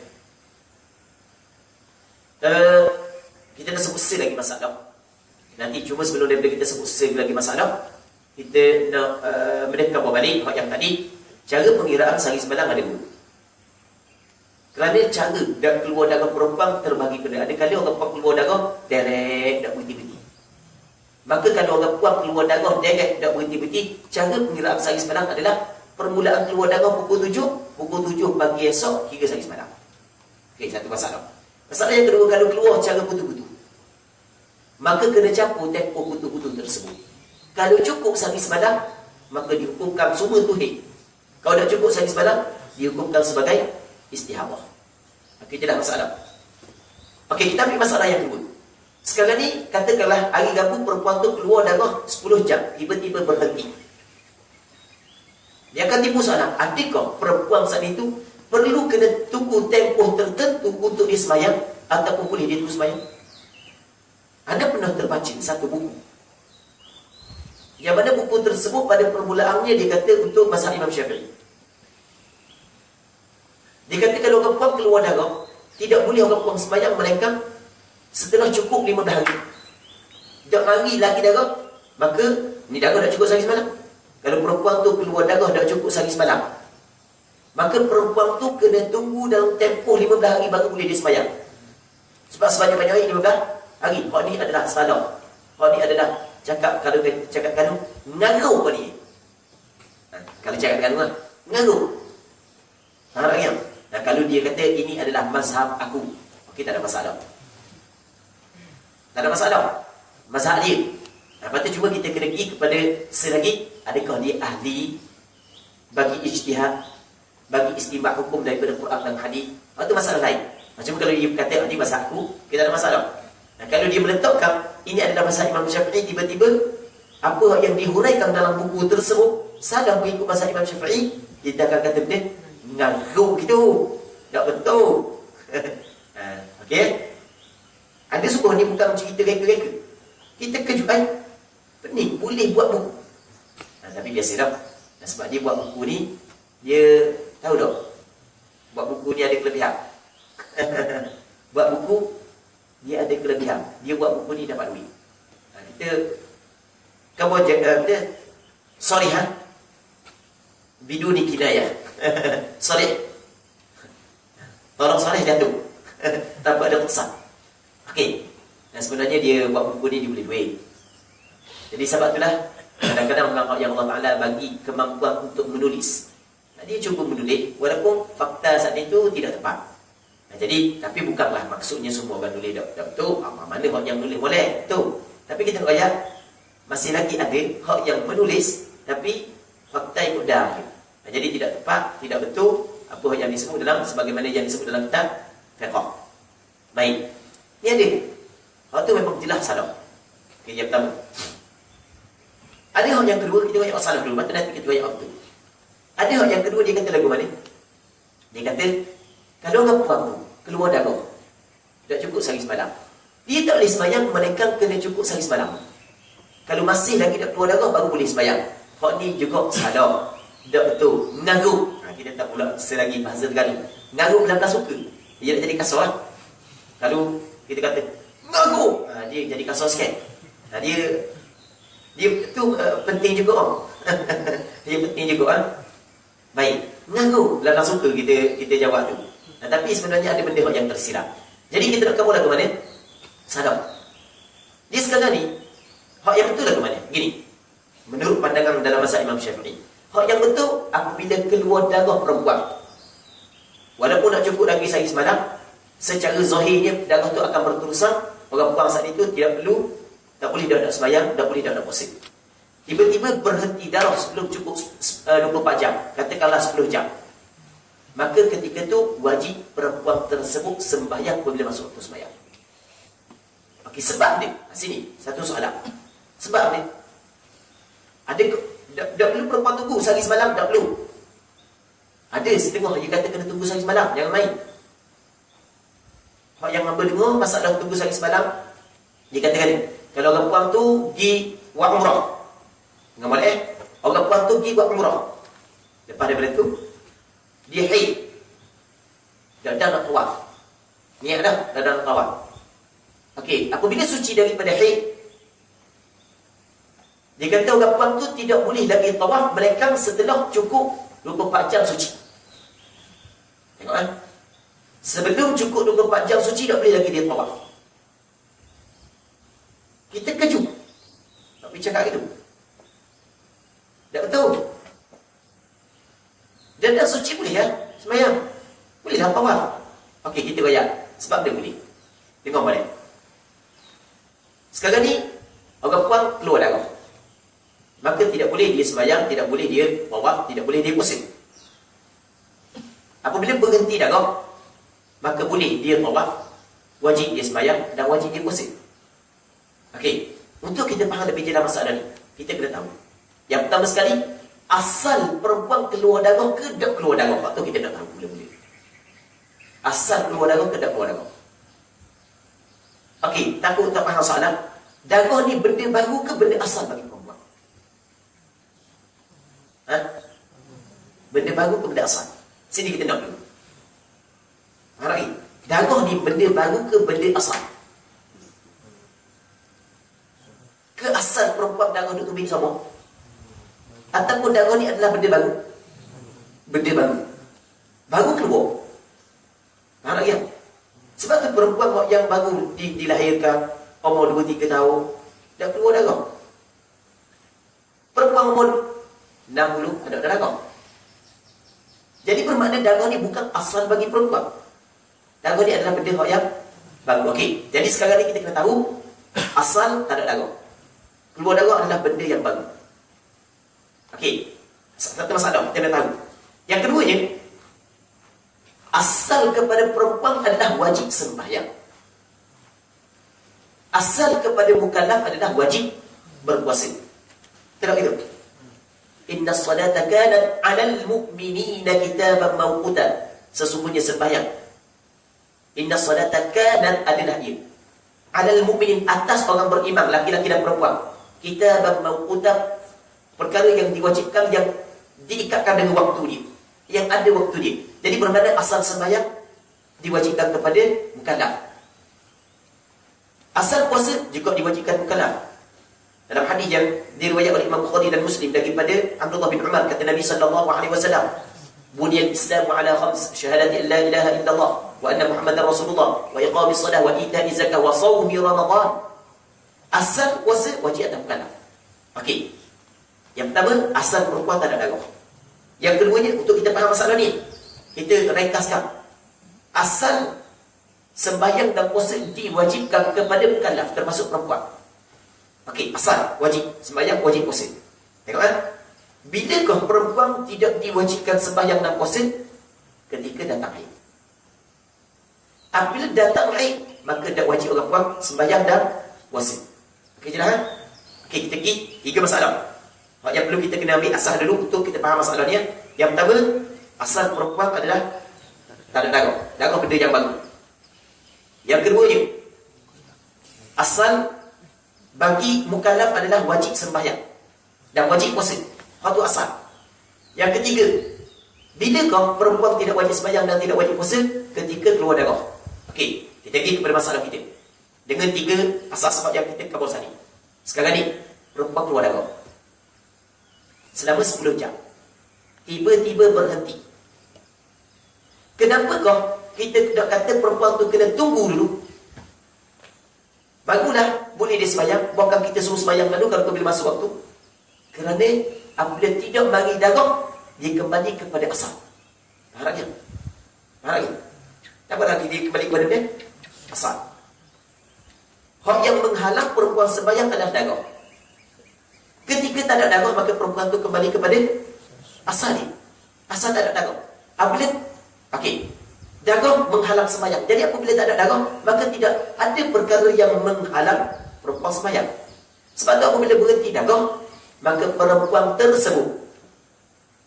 Kita dah sebut lagi masalah. Nanti cuma sebelum daripada kita sebut lagi masalah, kita nak mendekam balik hak yang tadi. Cara pengiraan sehari semalam ada dua. Kerana cara dah keluar darah perempuan terbagi pada, ada kali orang perempuan keluar darah direct tak berhenti-berhenti. Maka kalau orang perempuan keluar darah direct tak berhenti-berhenti, cara pengiraan sehari semalam adalah permulaan keluar darah pukul 7 pagi esok hingga sehari semalam. Okey, satu masalah. Masalah yang kedua, kalau keluar cara putu-putu, maka kena campur tempoh putu-putu tersebut. Kalau cukup sehari semalam, maka dihukumkan semua tu haid. Kalau tak cukup sehari semalam, dihukumkan sebagai istihadah. Okey, jelas masalah. Okey, kita ambil masalah yang kedua. Sekarang ni, katakanlah hari Rabu perempuan tu keluar darah 10 jam, tiba-tiba berhenti. Dia akan timbul soalan, adakah perempuan saat itu perlu kena tunggu tempoh tertentu untuk dia sembahyang, ataupun boleh dia terus sembahyang? Anda pernah terbaca satu buku, yang mana buku tersebut pada permulaannya dia kata untuk mazhab Imam Syafi'i. Dia kata kalau orang perempuan keluar darah, tidak boleh orang perempuan sembahyang melainkan setelah cukup 15 hari. Tak hari lagi darah, maka ni darah dah cukup sehari semalam. Kalau perempuan tu keluar darah dah cukup sehari semalam, maka perempuan tu kena tunggu dalam tempoh 15 hari baru boleh dia sembahyang. Sebab sebanyak-banyak hari 15 hari. Hak ni adalah salah. Hak ni adalah cakap kalau ngaruh kau ni. Kalau cakap ngaruh, ngaruh. Faham tak? Nah, kalau dia kata ini adalah mazhab aku, okey, tak ada masalah. Tak ada masalah. Mazhab dia. Lepas tu cuma kita kena pergi kepada selagi adakah dia ahli bagi ijtihad, bagi istinbat hukum daripada Quran dan hadis. Itu masalah lain. Macam kalau dia kata ini mazhab aku, kita ada masalah. Nah, kalau dia meletakkan ini adalah mazhab Imam Syafi'i, tiba-tiba apa yang dihuraikan dalam buku tersebut salah mengikut mazhab Imam Syafi'i, kita akan kata dia ngaruk gitu. Tak betul. Okey. Ada sebuah ni bukan cerita reka-reka. Kita kejut pening boleh buat buku. Tapi biasalah. Sebab dia buat buku ni, dia tahu tak? Buat buku ni ada kelebihan. Buat buku dia ada kelebihan. Dia buat buku ni dapat duit. Kita kamu kita sorry biduni kinayah. Sorry. Tolong sorry jatuh. Tanpa ada kesan. Okey. Dan sebenarnya dia buat buku ni dia boleh duit. Jadi sebab itulah kadang-kadang orang yang Allah Ta'ala bagi kemampuan untuk menulis. Dia cuba menulis walaupun fakta saat itu tidak tepat. Jadi tapi bukanlah maksudnya semua orang nulis tak betul. Mana hak yang nulis boleh tu. Tapi kita nak ayat masih lagi ada hak yang menulis tapi fakta ikut dah. Jadi tidak tepat, tidak betul apa yang disebut dalam sebagaimana yang disebut dalam kitab fiqh. Baik. Ni ada. Hak tu memang jelas salah. Okey, yang pertama. Ada hak yang kedua, kita ayat salah dulu, mata nanti kita ayat waktu. Ada hak yang kedua, dia kata lagu mana? Dia kata, kalau orang puan tu keluar darah, tak cukup sehari semalam, dia tak boleh sembahyang, melainkan kena cukup sehari semalam. Kalau masih lagi tak keluar darah, baru boleh sembahyang. Hak ni juga salah. Tak betul. Ngaruk. Kita tak pula selagi bahasa Terengganu. Ngaruk belakang suka. Dia nak jadi kasar. Lalu kita kata, ngaruk. Dia jadi kasar sikit. Dia tu penting juga. Dia penting juga. Baik, ngaruk belakang suka kita jawab tu. Tapi sebenarnya ada benda yang tersilap. Jadi kita nak kamu lagu mana? Sadar. Dia sekarang ni hak yang betul lagu mana? Gini. Menurut pandangan dalam mazhab Imam Syafi'i, hak yang betul apabila keluar darah perempuan, walaupun nak cukup lagi sehari semalam, secara zahirnya darah tu akan berterusan. Orang perempuan saat itu tidak perlu, tak boleh dah nak sembahyang, tak boleh dah nak puasa. Tiba-tiba berhenti darah sebelum cukup 24 jam, katakanlah 10 jam. Maka ketika tu wajib perempuan tersebut sembahyang apabila masuk waktu sembahyang. Okey, sebab dia sini satu soalan. Sebab dia ada tak perlu perempuan tunggu sehari semalam, tak perlu. Ada setengah dia kata kena tunggu sehari semalam, jangan main. Hak yang hamba dengar masalah tunggu sehari semalam, dia katakan kalau orang perempuan tu pergi buat umrah, enggak boleh. Orang perempuan tu pergi buat umrah, lepas daripada tu dia haid, dah nak tawaf, niat dah nak tawaf. Okey, apabila suci daripada haid, dia kata orang perempuan tu tidak boleh lagi tawaf melainkan setelah cukup 24 jam suci. Tengok kan? Sebelum cukup 24 jam suci tak boleh lagi dia tawaf. Kita kejut. Tak boleh cakap gitu. Tak betul. Dan dah suci boleh ya? Sembahyang. Boleh dah tawaf. Okey, kita bayar. Sebab dia boleh. Tengok balik. Sekarang ni orang perempuan keluar darah. Maka tidak boleh dia sembahyang, tidak boleh dia tawaf, tidak boleh dia puasa. Apabila berhenti darah, maka boleh dia tawaf, wajib dia sembahyang dan wajib dia puasa. Okey, untuk kita faham lebih jelas masalah ni, kita kena tahu. Yang pertama sekali, asal perempuan keluar darah ke tak keluar darah? Waktu kita nak tahu mula-mula. Asal keluar darah ke tak keluar darah? Okey, takut tak faham soalan. Darah ni benda baru ke benda asal bagi perempuan? Benda baru ke benda asal? Sini kita nak dulu. Harap darah ni benda baru ke benda asal? Ke asal perempuan darah duduk tubing sama? Ataupun darah ni adalah benda baru? Benda baru. Baru keluar. Harap ya. Sebab tu perempuan yang baru dilahirkan, umur 2-3 tahun, dah keluar darah. Perempuan umur 60 ada darah. Jadi bermakna darah ni bukan asal bagi perempuan. Darah ni adalah benda yang baru. Okey. Jadi sekarang ni kita kena tahu asal tak ada darah. Keluar darah adalah benda yang baru. Okey. Satu masalah kita kena tahu. Yang keduanya, asal kepada perempuan adalah wajib sembahyang. Asal kepada mukallaf adalah wajib berpuasa. Tengok itu. Inna salata kanat 'alal mu'minina kitaban mawquta. Sesungguhnya sembahyang. Inna salata kanat adalah ia. 'Alal mu'minin, atas orang beriman, laki-laki dan perempuan. Kitaban mawquta, perkara yang diwajibkan, yang diikatkan dengan waktu dia, yang ada waktu dia. Jadi bermakna asal sembahyang diwajibkan kepada mukallaf. Asal puasa juga diwajibkan mukallaf. Dalam hadis yang diriwayatkan oleh Imam Bukhari dan Muslim daripada Abdullah bin Umar, kata Nabi sallallahu alaihi wasallam, "Buniyal Islamu ala khams, syahadati an la ilaha illallah wa anna Muhammadar Rasulullah wa iqamis shalah wa ita'iz zakah wa shaumi Ramadan." Asal puasa wajib atas mukallaf. Okey. Yang pertama, asal perempuan tak ada darah. Yang keduanya, untuk kita faham masalah ni, kita ringkaskan. Asal sembahyang dan puasa diwajibkan kepada mukallaf, termasuk perempuan. Okey, asal wajib sembahyang, wajib puasa. Tengok kan? Bilakah perempuan tidak diwajibkan sembahyang dan puasa? Ketika datang haid. Apabila datang haid, maka tak wajib orang perempuan sembahyang dan puasa. Okey, jelas kan? Okey, kita pergi 3 masalah. Yang perlu kita kena ambil asal dulu untuk kita faham masalah ni. Yang pertama, asal perempuan adalah tak ada darah. Darah benda yang baru. Yang keduanya, asal bagi mukallaf adalah wajib sembahyang dan wajib puasa. Itu asal. Yang ketiga, bilakah perempuan tidak wajib sembahyang dan tidak wajib puasa? Ketika keluar darah. Okey, kita pergi kepada masalah kita dengan 3 asas sebab yang kita kabul tadi. Sekarang ni, perempuan keluar darah selama 10 jam. Tiba-tiba berhenti. Kenapakah kita tidak kata perempuan tu kena tunggu dulu? Barulah boleh dia sembahyang. Bukan kita suruh sembahyang dulu kalau bila masuk waktu. Kerana apabila tidak mari darah, dia kembali kepada asal. Faham tak? Faham tak? Apa lagi dia kembali kepada dia? Asal. Hak yang menghalang perempuan sembahyang adalah darah. Ketika tak ada darah, maka perempuan tu kembali kepada asal dia. Asal tak ada darah. Apabila, okey, darah menghalang sembahyang. Jadi apabila tak ada darah, maka tidak ada perkara yang menghalang perempuan sembahyang. Sebab tu apabila berhenti darah, maka perempuan tersebut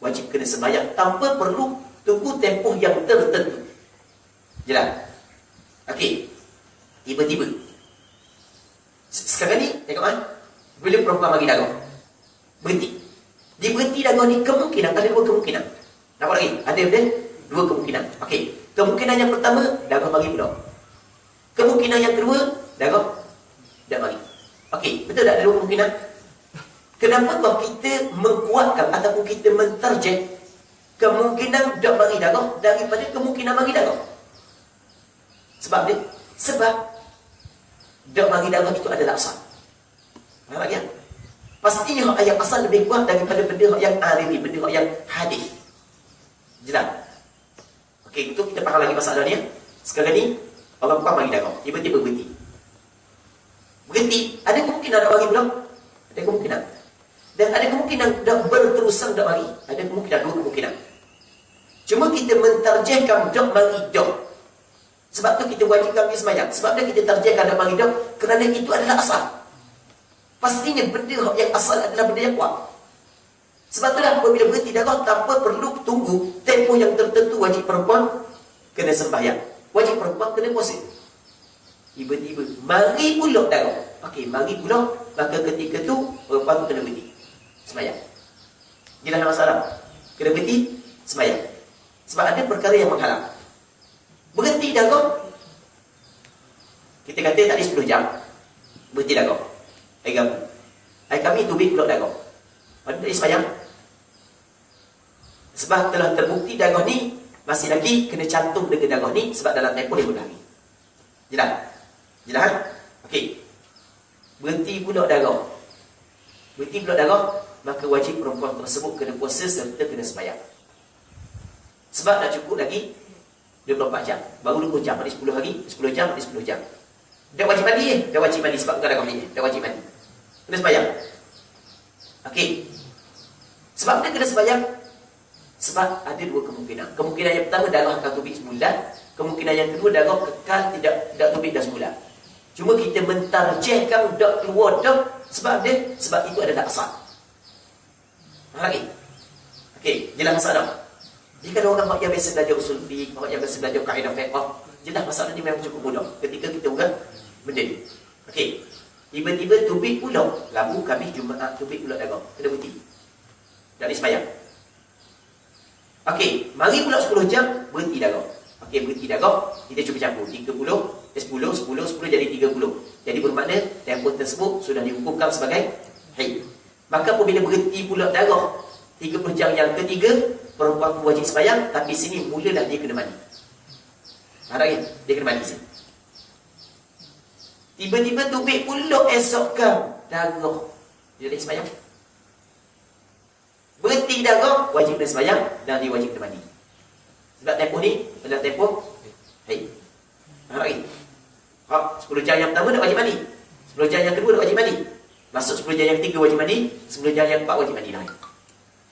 wajib kena sembahyang tanpa perlu tunggu tempoh yang tertentu. Jelas? Okey. Tiba-tiba. Sekarang ni, tengok kan? Bila perempuan bagi darah, berhenti. Dia berhenti darah ni kemungkinan, ada 2 kemungkinan. Nampak lagi? Ada 2 kemungkinan. Okey. Kemungkinan yang pertama, darah bagi pula. Kemungkinan yang kedua, darah tak bagi. Okey, betul tak ada 2 kemungkinan? Kenapa kalau kita menguatkan ataupun kita mentarjet kemungkinan tak bagi darah daripada kemungkinan bagi darah? Sebab dia, sebab tak bagi darah itu adalah asal. Faham tak? Pastinya hak yang asal lebih kuat daripada benda yang arifi, benda yang hadis. Jelas? Okey, itu kita faham lagi masalah ni. Sekarang ni, orang perempuan bagi darah, tiba-tiba berhenti. Berhenti, ada kemungkinan nak bagi pula? Ada kemungkinan. Dan ada kemungkinan tak berterusan tak bagi. Ada kemungkinan, 2 kemungkinan. Cuma kita mentarjihkan tak bagi tak. Sebab tu kita wajibkan dia sembahyang. Sebab tu kita tarjihkan tak bagi tak, kerana itu adalah asal. Pastinya benda yang asal adalah benda yang kuat. Sebab itulah apabila berhenti darah, tanpa perlu tunggu tempoh yang tertentu, wajib perempuan kena sembahyang. Wajib perempuan kena puasa. Tiba-tiba mari pula darah. Okey, mari pula, maka ketika tu perempuan tu kena berhenti sembahyang. Jelas masalah? Kena berhenti sembahyang. Sebab ada perkara yang menghalang. Berhenti darah, kita kata tadi 10 jam berhenti darah. Air kami tubik pula darah. Pada tadi sembahyang. Sebab telah terbukti darah ni masih lagi kena cantum dengan darah ni, sebab dalam tempoh 5 hari. Jelas? Jelas? Okey. Berhenti pula darah. Berhenti pula darah, maka wajib perempuan tersebut kena puasa serta kena sembahyang. Sebab dah cukup lagi 24 jam. Baru 20 jam, mandi 10 hari, 10 jam, mandi 10 jam. Dah wajib mandi dah wajib mandi sebab kau dah kahwin, dah wajib mandi. Kena sembahyang. Okey. Sebab dia kena sembahyang? Sebab ada dua kemungkinan. Kemungkinan yang pertama, darah akan tubik semula. Kemungkinan yang kedua, darah kekal tidak tubik dah semula. Cuma kita mentarjihkan dak keluar dah. Sebab dia, sebab itu adalah asal. Lagi. Okey, jelas masalah. Jika ada orang yang biasa belajar usul fiqh, orang yang biasa belajar kaedah fiqh, jelas masalah ni memang cukup mudah ketika kita urat benda ni. Okey. Tiba-tiba tubik pula, Rabu, Khamis, Jumaat, tubik pula darah. Kena berhenti. Tak boleh sembahyang. Okey, mari pula 10 jam, berhenti darah. Okey, berhenti darah, kita cuba campur. 10 jadi 30. Jadi bermakna, tempoh tersebut sudah dihukumkan sebagai haid. Maka apabila berhenti pula darah, 30 jam yang ketiga, perempuan wajib sembahyang, tapi sini mulalah dia kena mandi. Ada kan? Dia kena mandi sini. Tiba-tiba tubik pula esokkan darah. Dia boleh sembahyang. Berhenti darah, wajib kena sembahyang dan dia wajib kena mandi. Sebab tempoh ni adalah tempoh haid. Ada kan? 10 jam yang pertama dah wajib mandi. 10 jam yang kedua dah wajib mandi. Masuk 10 jam yang ketiga wajib mandi. 10 jam yang keempat wajib mandi dah.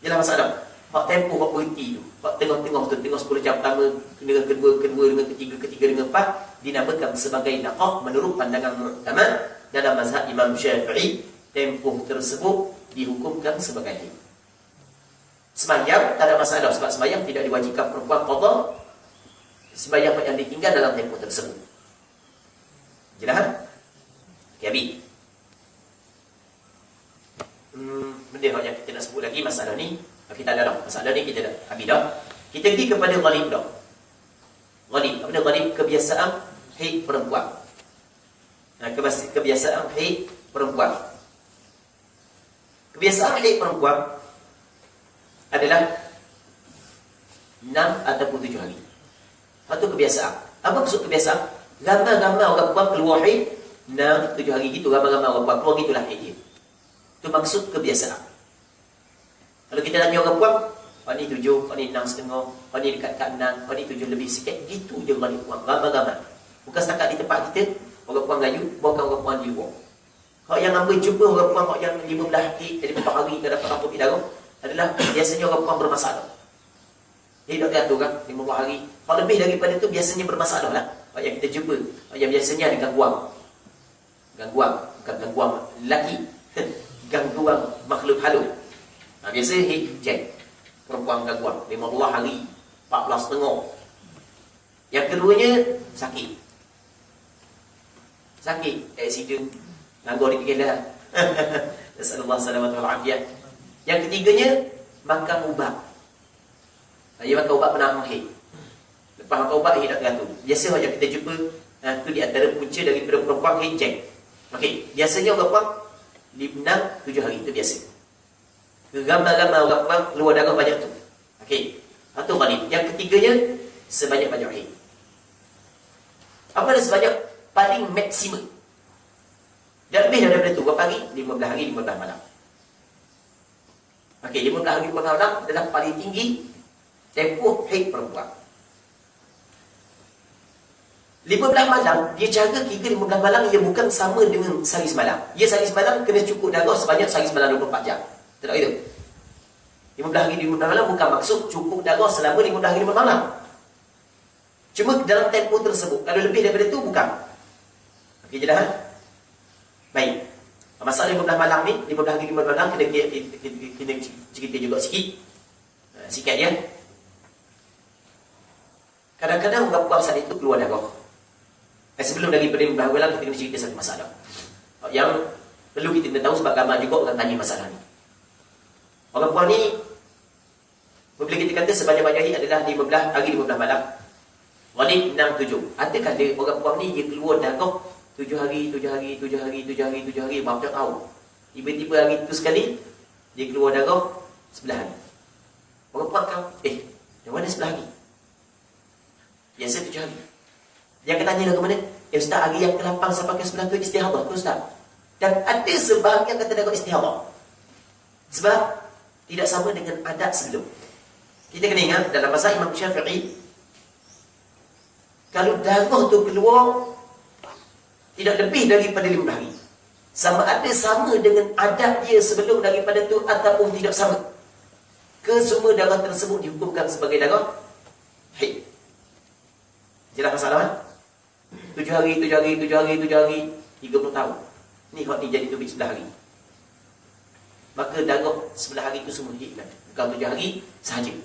Jelas masalah. Hak tempoh hak berhenti tu. Hak tengah-tengah tu, tengah 10 jam pertama dengan kedua dengan ketiga, ketiga dengan empat dinamakan sebagai naqah menurut pandangan mu'tamad dalam mazhab Imam Syafi'i. Tempoh tersebut dihukumkan sebagai haid. Sembahyang tak ada masalah sebab sembahyang tidak diwajibkan perempuan qada. Sembahyang yang ditinggal dalam tempoh tersebut. Jelas? Okey, benda yang kita nak sebut lagi masalah ni. Kita ada dah. Masalah ni kita dah habis dah. Kita pergi kepada ghalib dah. Ghalib. Apa dia ghalib? Kebiasaan haid perempuan. Kebiasaan haid perempuan. Kebiasaan haid perempuan adalah 6 ataupun 7 hari. Itu kebiasaan. Apa maksud kebiasaan? Ramai-ramai orang perempuan keluar haid 6, 7 hari gitu. Ramai-ramai orang perempuan keluar gitulah haid dia. Itu maksud kebiasaan. Kalau kita tanya orang puan, kau ni 7, kau ni 6,5, kau ni dekat 6, kau ni 7 lebih sikit. Gitu je orang puan. Ramai-ramai. Bukan setakat di tempat kita, orang puan Melayu, bukan orang puan di luar. Kalau yang ambil jumpa orang puan, kalau yang 15 hari, 14 hari, dah dapat topik darah, adalah biasanya orang puan bermasalah. Dia tak teratur kan, 15 hari. Kalau lebih daripada itu, biasanya bermasalah lah. Kalau yang kita jumpa, yang biasanya ada gangguan. Gangguan, bukan gangguan lelaki. Gangguan makhluk halus. Biasa hijab perempuan gangguan 15 hari 14,5. Yang keduanya sakit accident gangguan di kepala. Nasallallahu salamatu wal afiyah. Yang ketiganya makan ubat. Dia makan ubat penahan haid. Lepas makan ubat haid tak teratur. Biasa yang kita jumpa itu di antara punca daripada perempuan hijab. Okey, biasanya orang perempuan 6, 7 hari itu biasa. Ramai-ramai orang perempuan keluar darah banyak tu. Okey. Atau ghalib. Yang ketiganya sebanyak-banyak haid. Apa dia sebanyak? Paling maksimum. Dan lebih daripada itu, berapa hari? 15 hari, 15 malam. Okey, 15 hari, 15 malam adalah paling tinggi tempoh haid perempuan. 15 malam, dia jaga kira 15 malam ia bukan sama dengan sehari semalam. Ia sehari semalam kena cukup darah sebanyak sehari semalam 24 jam. Tak itu. 15 hari 15 malam bukan maksud cukup darah selama 15 hari 15 malam. Cuma dalam tempoh tersebut. Kalau lebih daripada itu bukan. Okey, jelas? Baik. Masalah 15 malam ni, 15 hari 15 malam kena cerita juga sikit. Sikit ya. Kadang-kadang orang puan saat itu keluar darah. Sebelum daripada 15 malam kita kena cerita satu masalah. Yang perlu kita tahu sebab ramai juga orang tanya masalah ni. Orang puan ni, bila kita kata sebanyak-banyak hari adalah 15 hari 15 malam. Ghalib 6, 7. Adakah dia orang puan ni dia keluar darah 7 hari, 7 hari, 7 hari, 7 hari, 7 hari, berapa tahu. Tiba-tiba hari itu sekali, dia keluar darah 11 hari. Orang puan kau, yang mana 11 hari? Biasa 7 hari. Dia akan tanya ke mana? Ustaz, hari yang ke-8 sampai ke-9 tu istihadah ke Ustaz? Dan ada sebahagian kata darah istihadah. Sebab tidak sama dengan adat sebelum. Kita kena ingat dalam mazhab Imam Syafi'i, kalau darah tu keluar tidak lebih daripada 5 hari, sama ada sama dengan adat dia sebelum daripada tu ataupun tidak sama, kesemua darah tersebut dihukumkan sebagai darah haid. Jelas masalah? 7 hari, 7 hari, 7 hari, 7 hari, 30 tahun. Ni hak ni jadi tubik sebelah hari. Maka darah sebelah hari itu semua haid lah. Bukan 7 hari sahaja.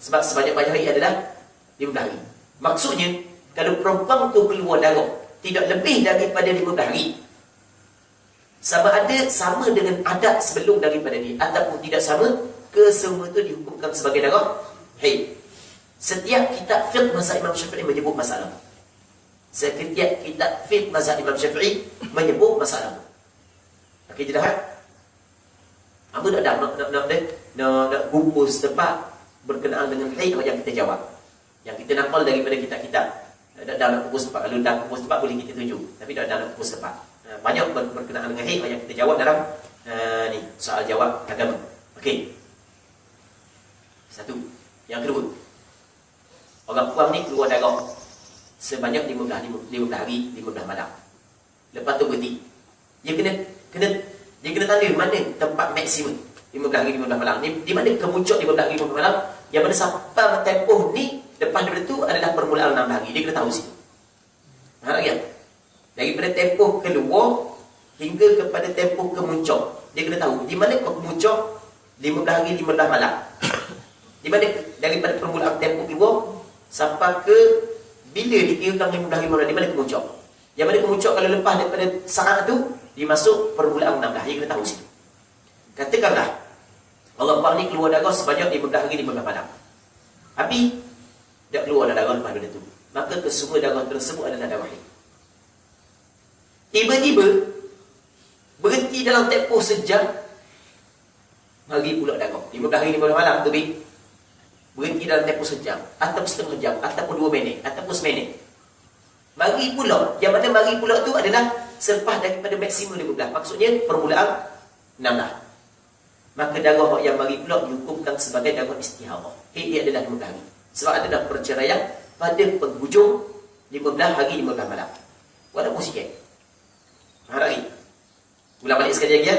Sebab sebanyak-banyak hari adalah 15 hari. Maksudnya, kalau perempuan tu keluar darah tidak lebih daripada 15 hari, sama ada sama dengan adat sebelum daripada ni ataupun tidak sama, kesemua itu dihukumkan sebagai darah haid. Setiap kitab fiqh mazhab Imam Syafi'i menyebut masalah. Setiap kitab fiqh mazhab Imam Syafi'i menyebut masalah. Okey, jelas tak? Apa nak kumpus tempat berkenaan dengan haid yang kita jawab. Yang kita nampak daripada kitab-kitab. Dalam kumpus tempat. Kalau dalam kumpus tempat boleh kita tuju. Tapi dalam kumpus tempat. Banyak berkenaan dengan haid yang kita jawab dalam ni soal jawab agama. Okey. Satu. Yang kedua. Orang puang ni keluar darah sebanyak 15 hari, 15 malam. Lepas tu berhenti. Dia kena tanda mana tempat maksimum 15 hari, 15 malam. Di mana kemuncak 15 hari, 15 malam. Yang mana sampai tempoh ni lepas daripada tu adalah permulaan 6 hari. Dia kena tahu situ. Faham tak? Daripada tempoh keluar hingga kepada tempoh kemuncak, dia kena tahu di mana kemuncak 15 hari, 15 malam. Di mana daripada permulaan tempoh keluar sampai ke bila dikirakan 15 hari malam, di mana kemuncak. Yang mana kemuncak kalau lepas daripada saat tu dimasuk permulaan 16. Dia kena tahu situ. Katakanlah Allah Pak ni keluar darah sebanyak 15 hari, 15 malam. Tapi tak keluar darah lepas daripada tu, maka kesemua darah tersebut adalah darah haid. Tiba-tiba berhenti dalam tempoh sejam, mari pula darah 15 hari, 15 malam tu berhenti dalam tempoh sejam ataupun setengah jam ataupun 2 minit ataupun seminit. Mari pula, yang mana mari pula tu adalah selepas daripada maksimum 15. Maksudnya permulaan 16. Maka darah yang mari pula dihukumkan sebagai darah istihadah. Dia adalah 15 hari. Sebab adalah perceraian pada penghujung 15 hari, 15 malam. Walaupun sikit. Faham lagi? Ulang balik sekali lagi ya.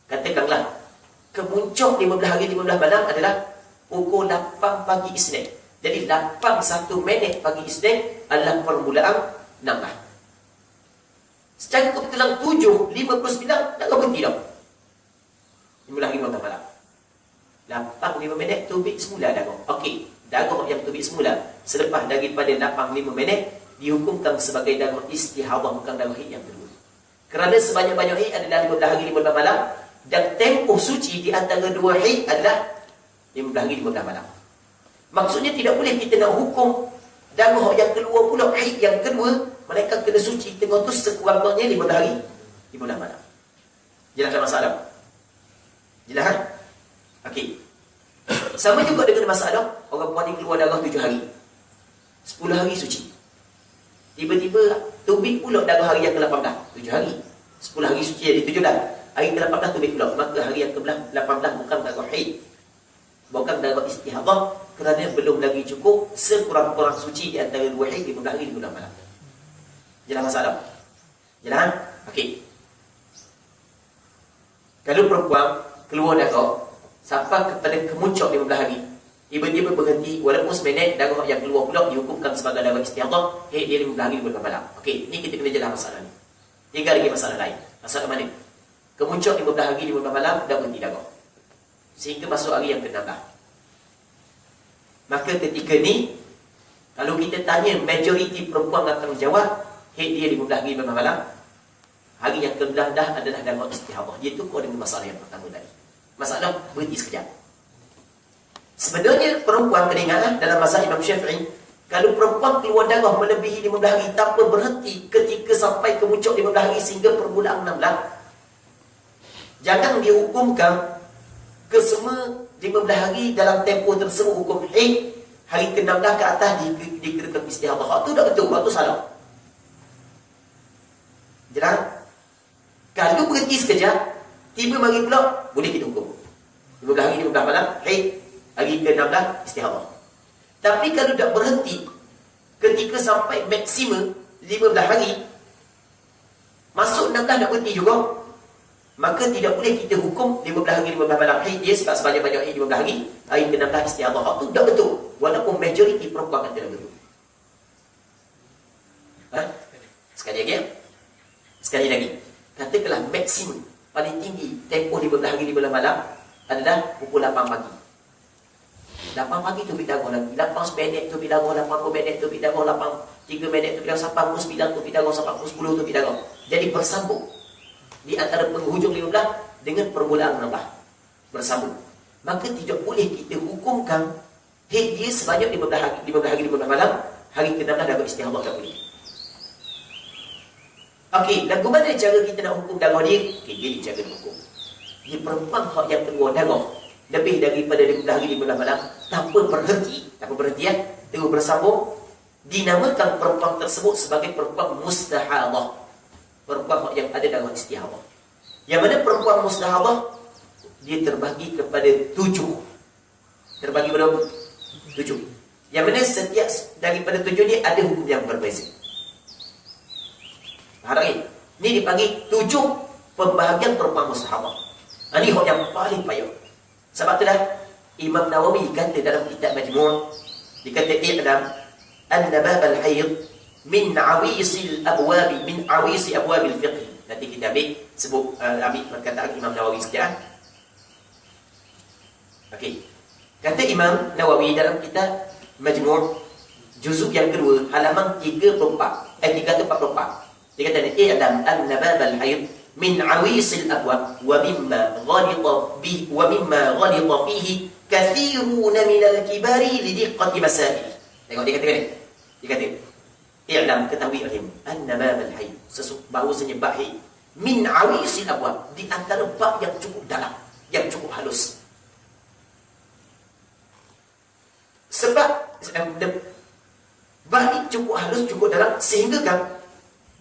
Katakanlah kemuncak 15 hari, 15 malam adalah pukul 8 pagi Isnin. Jadi 8:01 pagi Isnin adalah permulaan 16. Secara kebetulan 7:59 tak berhenti dah. 15 hari 15 malam. 8:05 tubik semula darah. Okey, darah yang tubik semula selepas daripada 8:05 dihukumkan sebagai darah istihadah, bukan darah haid yang kedua. Kerana sebanyak-banyak haid adalah 15 hari 15 malam dan tempoh suci di antara dua haid adalah 15 hari 15 malam. Maksudnya tidak boleh kita nak hukum darah yang keluar pula haid yang kedua, mereka kena suci tengah tu sekurang-kurangnya 15 hari 15 malam. Jelas tak masalah? Jelas kan? Okey. Sama juga dengan masalah orang perempuan ni keluar darah 7 hari. 10 hari suci. Tiba-tiba tubik pula darah hari yang ke-18. 7 hari. 10 hari suci jadi 7 dah. Hari ke-18 tubik pula. Maka hari yang ke-18 bukan darah haid. Bukan darah istihadah, kerana belum lagi cukup sekurang-kurang suci di antara dua haid 15 hari 15 malam. Jelas masalah? Jelas kan? Okey. Kalau perempuan keluar darah sampai kepada kemuncak 15 hari, tiba-tiba berhenti walaupun seminit, darah yang keluar pula dihukumkan sebagai darah istihadah, haid dia 15 hari 15 malam. Okey, ni kita kena jelas masalah ni. 3 lagi masalah lain. Masalah mana? Kemuncak 15 hari 15 malam dah berhenti darah. Sehingga masuk hari yang ke-16. Maka ketika ni, kalau kita tanya majoriti perempuan akan menjawab haid dia 15 hari 15 malam, hari yang ke-16 adalah darah istihadah. Dia tukar dengan masalah yang pertama tadi. Masalah berhenti sekejap. Sebenarnya perempuan kena ingat dalam mazhab Imam Syafi'i, kalau perempuan keluar darah melebihi 15 hari tanpa berhenti ketika sampai kemuncak 15 hari sehingga permulaan 16, jangan dihukumkan kesemua 15 hari dalam tempoh tersebut hukum haid, hari ke-16 ke atas dikirakan istihadah. Hak tu tak betul, hak tu salah. Jelas? Kalau berhenti sekejap, tiba mari pula, boleh kita hukum 15 hari 15 malam haid, Hari ke-16 istihadah. Tapi kalau dah berhenti ketika sampai maksimum 15 hari, masuk 16 dah berhenti juga, maka tidak boleh kita hukum 15 hari 15 malam haid dia sebab sebanyak-banyak haid 15 hari, hari ke-16 istihadah. Itu tak betul. Walaupun majoriti perempuan kata begitu. Sekali lagi ya. Sekali lagi. Katakanlah maksimum paling tinggi tempoh 15 hari 15 malam adalah pukul 8 pagi. 8 pagi tu bidago lagi. 8 minit tu bidago, 8 minit tu bidago, 8 3 minit tu bidago, sampai 9 tu bidago, sampai 10 tu bidago. Jadi bersambung di antara penghujung 15 dengan permulaan 16 bersambung. Maka tidak boleh kita hukumkan haid dia sebanyak 15 hari 15 malam, hari ke-16 dah beristihadah tak boleh. Okey, dan bagaimana cara kita nak hukum darah dia? Okey, dia cara hukum. Dia perempuan yang keluar darah lebih daripada 15 hari 15 malam tanpa berhenti ya, terus bersambung, dinamakan perempuan tersebut sebagai perempuan mustahadah. Perempuan yang ada darah istihadah. Yang mana perempuan mustahadah dia terbagi kepada 7. Terbagi berapa? 7. Yang mana setiap daripada 7 ni ada hukum yang berbeza. Hari ini dipanggil 7 pembahagian perempuan mustahadah. Ini hak yang paling payah. Sebab itulah Imam Nawawi kata dalam kitab Majmu', dikata i'lam anna bab al-hayd min awisi al-abwab min awisi abwab al-fiqh. Nanti kita ambil perkataan Imam Nawawi sekejap. Okey. Kata Imam Nawawi dalam kitab Majmu' juzuk yang kedua halaman 344 344. Dia kata i'lam anna bab al-hayd min awisil abwab wa mimma ghalita fihi kathiruna minal kibari lidiqqati masail. Tengok dia kata ni. Dia kata i'lam, ketahui ilmu anna bab al-hayd, bahawasanya bab haid min awisil abwab, di antara bab yang cukup dalam, yang cukup halus. Sebab bab ini cukup halus, cukup dalam, sehingga kan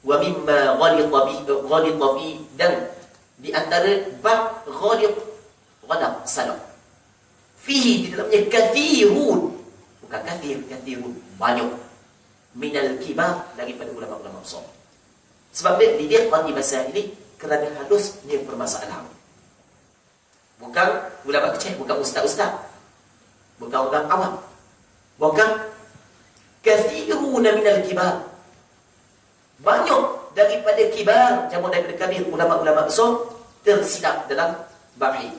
wa mimma ghalita fi, dan di antara bab ghalab salah fihi, di dalamnya kathirun, bukan kathirun, banyak, minal kibar, daripada ulama-ulama besar. Sebab dia di masalah ini kerana halusnya permasalahan. Bukan ulama kecil, bukan ustaz-ustaz, bukan orang awam, bukan kathirun minal kibar, banyak daripada kibar, jamak daripada kabir, ulama-ulama besar tersilap dalam bab ini.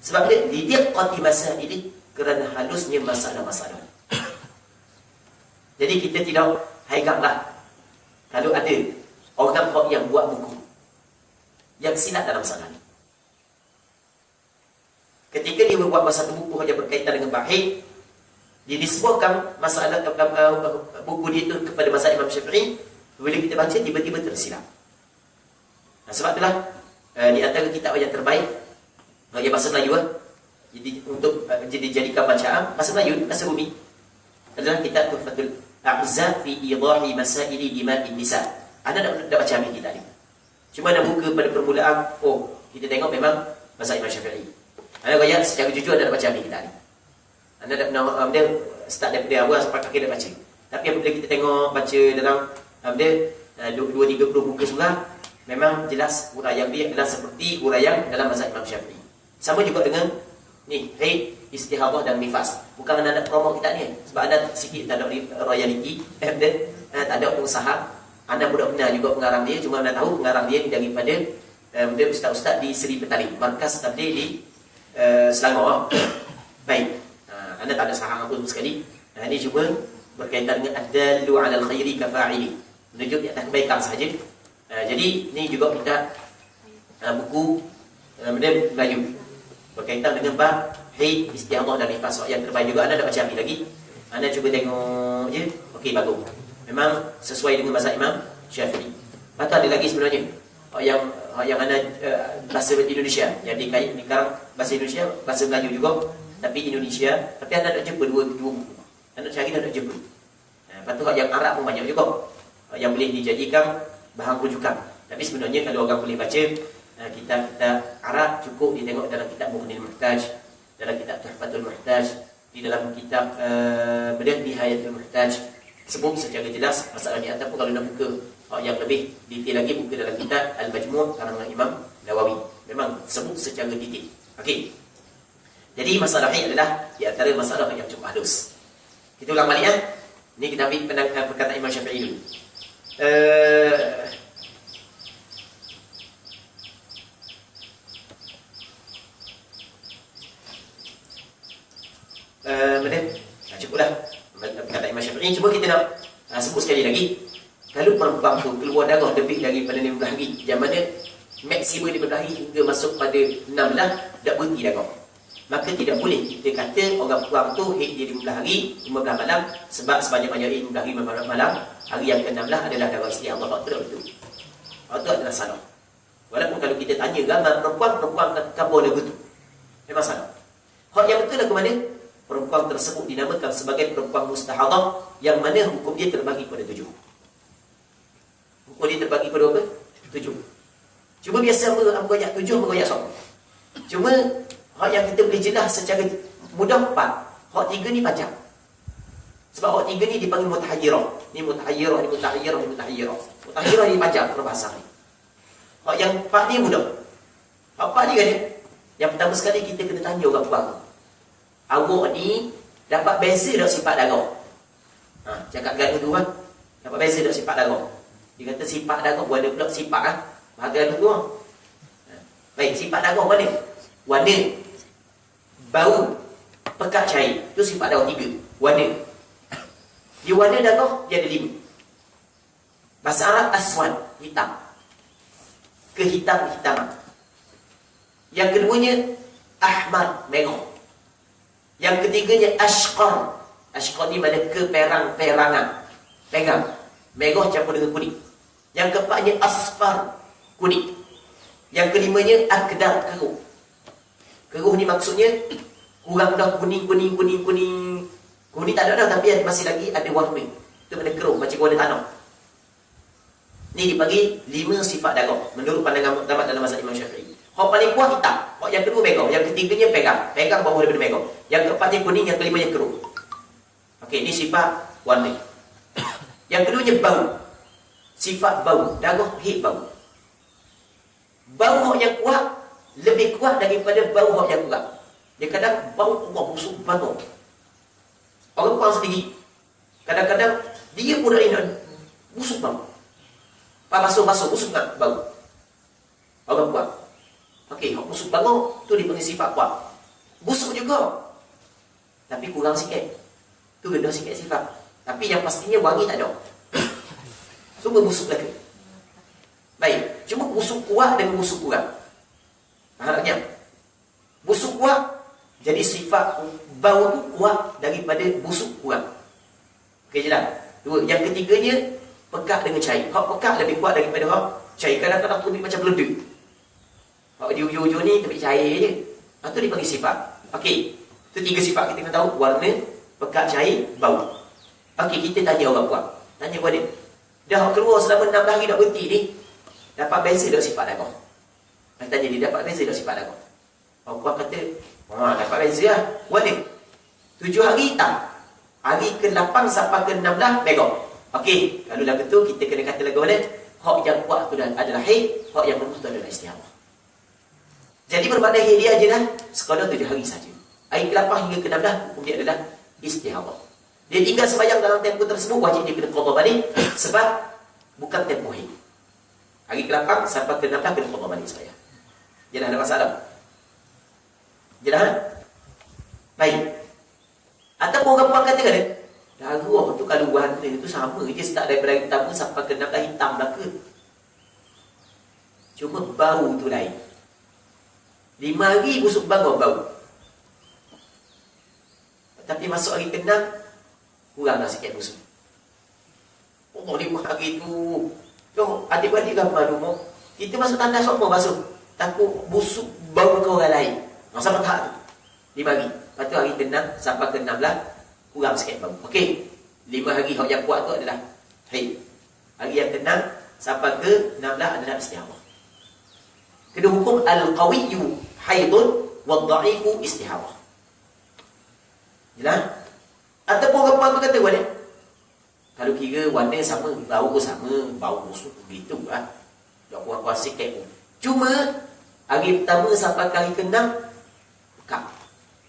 Sebab dia lidiqqati masail ini, kerana halusnya masalah-masalah. Jadi kita tidak haigaplah kalau ada orang yang buat buku yang silap dalam masalah ini. Ketika dia membuat satu buku yang berkaitan dengan bab haid, dia disebutkan masalah buku dia itu kepada mazhab Imam Syafi'i. Bila kita baca, tiba-tiba tersilap. Sebab itulah di antara kitab yang terbaik bagi bahasa Melayu, jadi untuk dijadikan bacaan bahasa Melayu, bahasa bumi, adalah kitab Tuhfatul A'za fi idahi masaili dima'in nisa. Anda dah baca ambil kitab ni. Cuma nak buka pada permulaan, kita tengok memang mazhab Imam Syafi'i. Anda kaya secara jujur anda dah baca ambil kitab ni. Anda dah pernah start daripada awal sampai akhir dah baca. Tapi apabila kita tengok baca dalam dia 2-30 muka surah, memang jelas huraian dia adalah seperti huraian dalam mazhab Imam Syafi'i. Sama juga dengan ni, haid, istihadah dan nifas. Bukan anda nak promo kita ni, sebab anda sikit tak ada royalty, tak ada usaha. Anda budak benar juga pengarang dia, cuma anda tahu pengarang dia daripada ustaz-ustaz di Seri Petaling, markas tabligh di Selangor. Baik, anda tak ada saham apa sekali. Ini cuma berkaitan dengan ad-dallu 'alal khairi kafa'ili, menunjuk di atas kebaikan sahaja. Jadi ni juga kita buku Melayu berkaitan dengan bab haid, istihadah dan nifas yang terbaik juga. Anda dah baca ambil lagi, anda cuba tengok je. Okey, bagus, memang sesuai dengan mazhab Imam Syafi'i. Lepas tu ada lagi sebenarnya yang anda bahasa Indonesia, yang dikarang bahasa Indonesia, bahasa Melayu juga, tapi Indonesia, tapi anda tak jumpa dua buku. Anda cari dah tak jumpa. Lepas tu yang Arab pun banyak juga yang boleh dijadikan bahan rujukan. Tapi sebenarnya kalau orang boleh baca kitab-kitab Arab, cukup dia tengok dalam kitab Mughnil Muhtaj, dalam kitab Tuhfatul Muhtaj, di dalam kitab Nihayatul Muhtaj, sebut secara jelas masalah ni. Ataupun kalau nak buka yang lebih detail lagi, buka dalam kitab Al-Majmu' karangan Imam Nawawi, memang sebut secara detail. Okey. Jadi masalah ini adalah di antara masalah yang cukup halus. Kita ulang balik ya. Ini kita ambil perkataan Imam Syafi'i dulu. Cukuplah perkataan Imam Syafi'i. Cuba kita nak sebut sekali lagi. Kalau perempuan tu keluar darah lebih daripada 15 hari, yang mana maksimum 15 hari hingga masuk pada 16, tak berhenti darah, maka tidak boleh kita kata orang perempuan tu haid dia 15 hari 15 malam, sebab sebanyak-banyak 15 hari 15 malam, hari yang ke-16 adalah darah istihadah. Betul betul. Itu adalah salah. Walaupun kalau kita tanya ramai perempuan kata boleh betul, memang salah. Hak yang betul lagu mana? Perempuan tersebut dinamakan sebagai perempuan mustahadah, yang mana hukum dia terbagi pada 7. Hukum dia terbagi pada apa? 7. Cuma biasa apa ayat 7, apa ayat 1. Cuma hak yang kita boleh jelas secara mudah 4. Hak 3 ni panjang. Sebab hak 3 ni dipanggil mutahayyirah. Ni mutahayyirah, ni mutahayyirah, ni mutahayyirah. Mutahayyirah ni panjang perbahasan ni. Hak yang 4 ni mudah. Hak 4 ni kan dia? Yang pertama sekali kita kena tanya orang puan. Awak ni dapat beza tak sifat darah? Cakap gaduh tu kan. Dapat beza tak sifat darah? Dia kata sifat darah, warna pula sifat kan. Bahagian tu kan. Baik, sifat darah mana? Warna, bau, pekat cair. Itu sifat darah 3. Warna. Di warna darah dia ada 5. Bahasa Arab aswad, hitam. Kehitam-hitaman. Yang keduanya ahmar, merah. Yang ketiganya ashqar. Ashqar ni mana keperang-perangan. Pegang. Merah campur dengan kuning. Yang keempatnya asfar, kuning. Yang kelimanya akdar, keruh. Keruh ni maksudnya kurang dah kuning. Kuning tak ada dah, tapi masih lagi ada warna. Itu mana keruh, macam warna tanah. Ni dibagi 5 sifat darah menurut pandangan muktamad dalam mazhab Imam Syafi'i. Hak paling kuat hitam, hak yang kedua merah, yang ketiganya pegang bawah daripada merah. Yang keempatnya kuning, yang kelimanya keruh. Okey, ni sifat warna. Yang keduanya bau. Sifat bau, darah haid bau. Bau yang kuat lebih kuat daripada bau yang kurang. Dia kadang bau Allah busuk bangun. Orang puan sendiri kadang-kadang dia pun nak busuk bau. Basuh busuk tak bau. Orang puan. Okey, hak busuk bangun tu dipanggil sifat kuat. Busuk juga, tapi kurang sikit. Tu rendah sikit sifat. Tapi yang pastinya wangi tak ada. Semua busuk lagi. Baik, cuma busuk kuat dengan busuk kurang. Harapnya busuk kuat, jadi sifat bau tu kuat daripada busuk kurang. Okey je lah. 2. Yang ketiganya pekat dengan cair. Hak pekat lebih kuat daripada hak cair. Kadang-kadang tu macam meleduk. Hak di ujung-ujung ni tapi cair je. Itu dipanggil sifat. Okey, itu 3 sifat kita kena tahu. Warna, pekat, cair, bau. Okey, kita tanya orang puan. Tanya kepada dia. Dah keluar selama 16 hari dah berhenti ni, dapat beza tak sifat darah? Saya tanya dia, dapat beza tak sifat darah? Orang puan kata, dapat beza lah. Warna 7 hari hitam, hari ke-8 sampai ke-16 merah. Okey, kalau lagu tu kita kena kata lagu mana? Hak yang kuat tu adalah haid, hak yang lemah tu adalah istihadah. Jadi bermakna haid dia je dah sekadar 7 hari saja. Hari ke-8 hingga ke-16 hukum dia adalah istihadah. Dia tinggal sembahyang dalam tempoh tersebut, wajib dia kena qada balik sebab bukan tempoh haid. Hari ke-8 sampai ke-16 kena qada balik sembahyang. Jangan ada masalah. Jelas? Baik. Ataupun orang puan kata kan, darah tu kalau warna tu sama je, start daripada hari pertama sampai ke-16 hitam belaka. Cuma bau tu lain. 5 hari busuk bangun bau. Tapi masuk hari ke-6 kurang dah sikit busuk. Allah 5 hari tu. Adik-adik gambar rumah, kita masuk tanda semua basuh. Takut busuk bau ke orang lain. Sampai tahap tu 5 hari. Lepas tu hari ke-6 sampai ke-16 kurang sikit bau. Okey, 5 hari hak yang kuat tu adalah haid. Hari yang ke-6 sampai ke-16 adalah istihadah. Kedua hukum al-qawiyyu haidun wad-dha'ifu istihadah. Jelas? Ataupun apa tu kata warna? Kalau kira warna sama, bau sama, bau busuk begitu lah. Tak kuasa sikit pun. Cuma hari pertama sampai hari ke-6 pekat.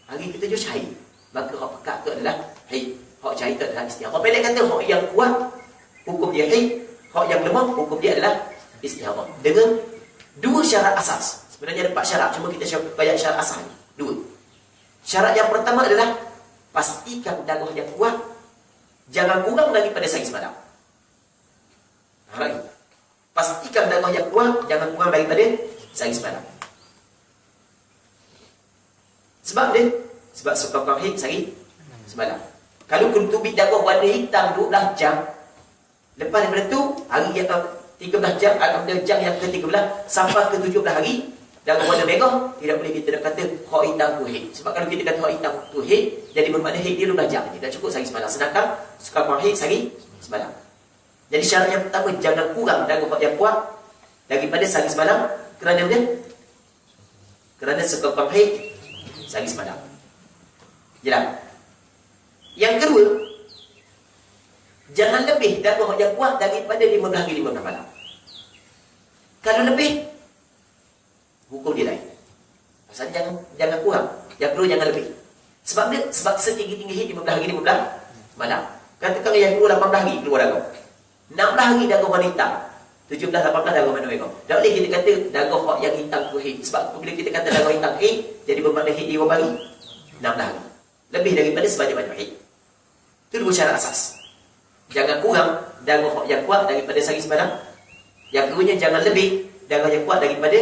Hari ke-7 cair. Maka hak pekat tu adalah haid. Hak cair tu adalah istihadhah. Pendek kata hak yang kuat hukum dia haid, hak yang lemah hukum dia adalah istihadhah. Dengan dua syarat asas. Sebenarnya ada 4 syarat, cuma kita bayar syarat asas ni. 2. Syarat yang pertama adalah pastikan darah yang kuat jangan kurang daripada sehari semalam. Lagi. Pastikan darah yang kuat jangan kurang daripada sehari semalam. Sebab dia sebab haid sehari semalam. Kalau kuntubi darah warna hitam 12 jam, lepas daripada tu hari yang 13 jam, jam yang ke-13 sampai ke-17 hari darah warna merah, tidak boleh kita nak kata hak hitam tu haid. Sebab kalau kita kata hak hitam tu haid, jadi bermakna haid dia 12 jam je, dah cukup sehari semalam. Sedangkan sukar haid sehari semalam. Jadi syarat yang pertama, jangan kurang darah yang kuat daripada sehari semalam. Kerana dia kerana sukar haid sehari semalam. Jelas? Yang kedua, jangan lebih darah yang kuat daripada 15 hari 15 malam. Kalau lebih, hukum dia lain. Pasal jangan kurang. Yang kedua jangan lebih. Sebab dia setinggi-tinggi haid 15 hari 15 malam. Katakan yang kedua 18 hari keluar darah. 16 hari darah wanita. 17 18 darah mana mereka. Tak boleh kita kata darah hak yang hitam tu haid. Sebab bila kita kata darah hitam haid, jadi bermakna haid dia berapa hari? 16 hari. Lebih daripada sebanyak-banyak haid. Itu dua syarat asas. Jangan kurang darah hak yang kuat daripada sehari semalam. Yang keduanya jangan lebih darah yang kuat daripada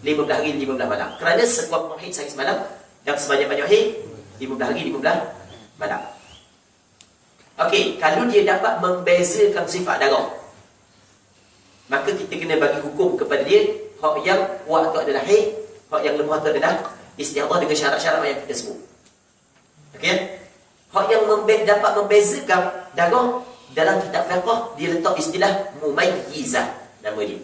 15 hari 15 malam. Kerana sekuat haid sehari semalam dan sebanyak-banyak haid 15 hari 15 malam. Okey, kalau dia dapat membezakan sifat darah, maka kita kena bagi hukum kepada dia, hak yang kuat tu adalah haid, hak yang lemah tu adalah istihadhah dengan syarat-syarat yang kita sebut. Okey? Hak yang dapat membezakan darah dalam kitab fiqh dia letak istilah mumayyizah nama dia.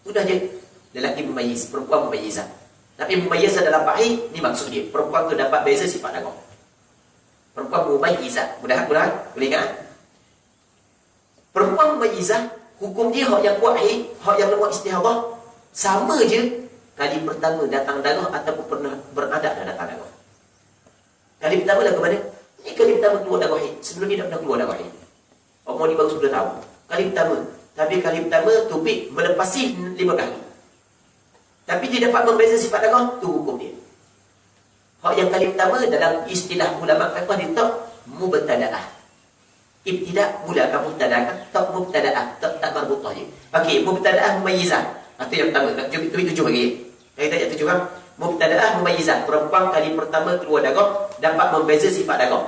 Sudah je. Lelaki mumayyiz, perempuan mumayyizah. Tapi mumayyizah dalam bahih ni maksud dia, perempuan tu dapat beza sifat darah. Perempuan mumayyizah. Mudah-mudahan boleh ingat. Perempuan mumayyizah, hukum dia hak yang kuat haid, hak yang lemah istihadhah, sama je kali pertama datang darah ataupun pernah beradat dah datang darah. Kali pertama lah ke mana? Ini kali pertama keluar darah haid. Sebelum ni dah pernah keluar darah haid. Orang ni baru sudah tahu. Kali pertama. Tapi kali pertama tubik melepasi 15 hari. Tapi dia dapat membeza sifat darah, tu hukum dia. Hak yang kali pertama dalam istilah ulama fiqh dia tak mubtadaah. Ibtidak mula kan mubtadaah, tak mubtadaah, tak marbutah je. Okey, mubtadaah mumayyizah. Itu yang pertama. Nak tujuh lagi. Kita tak tujuh kan? Mubtadaah mumayyizah. Perempuan kali pertama keluar darah dapat membeza sifat darah.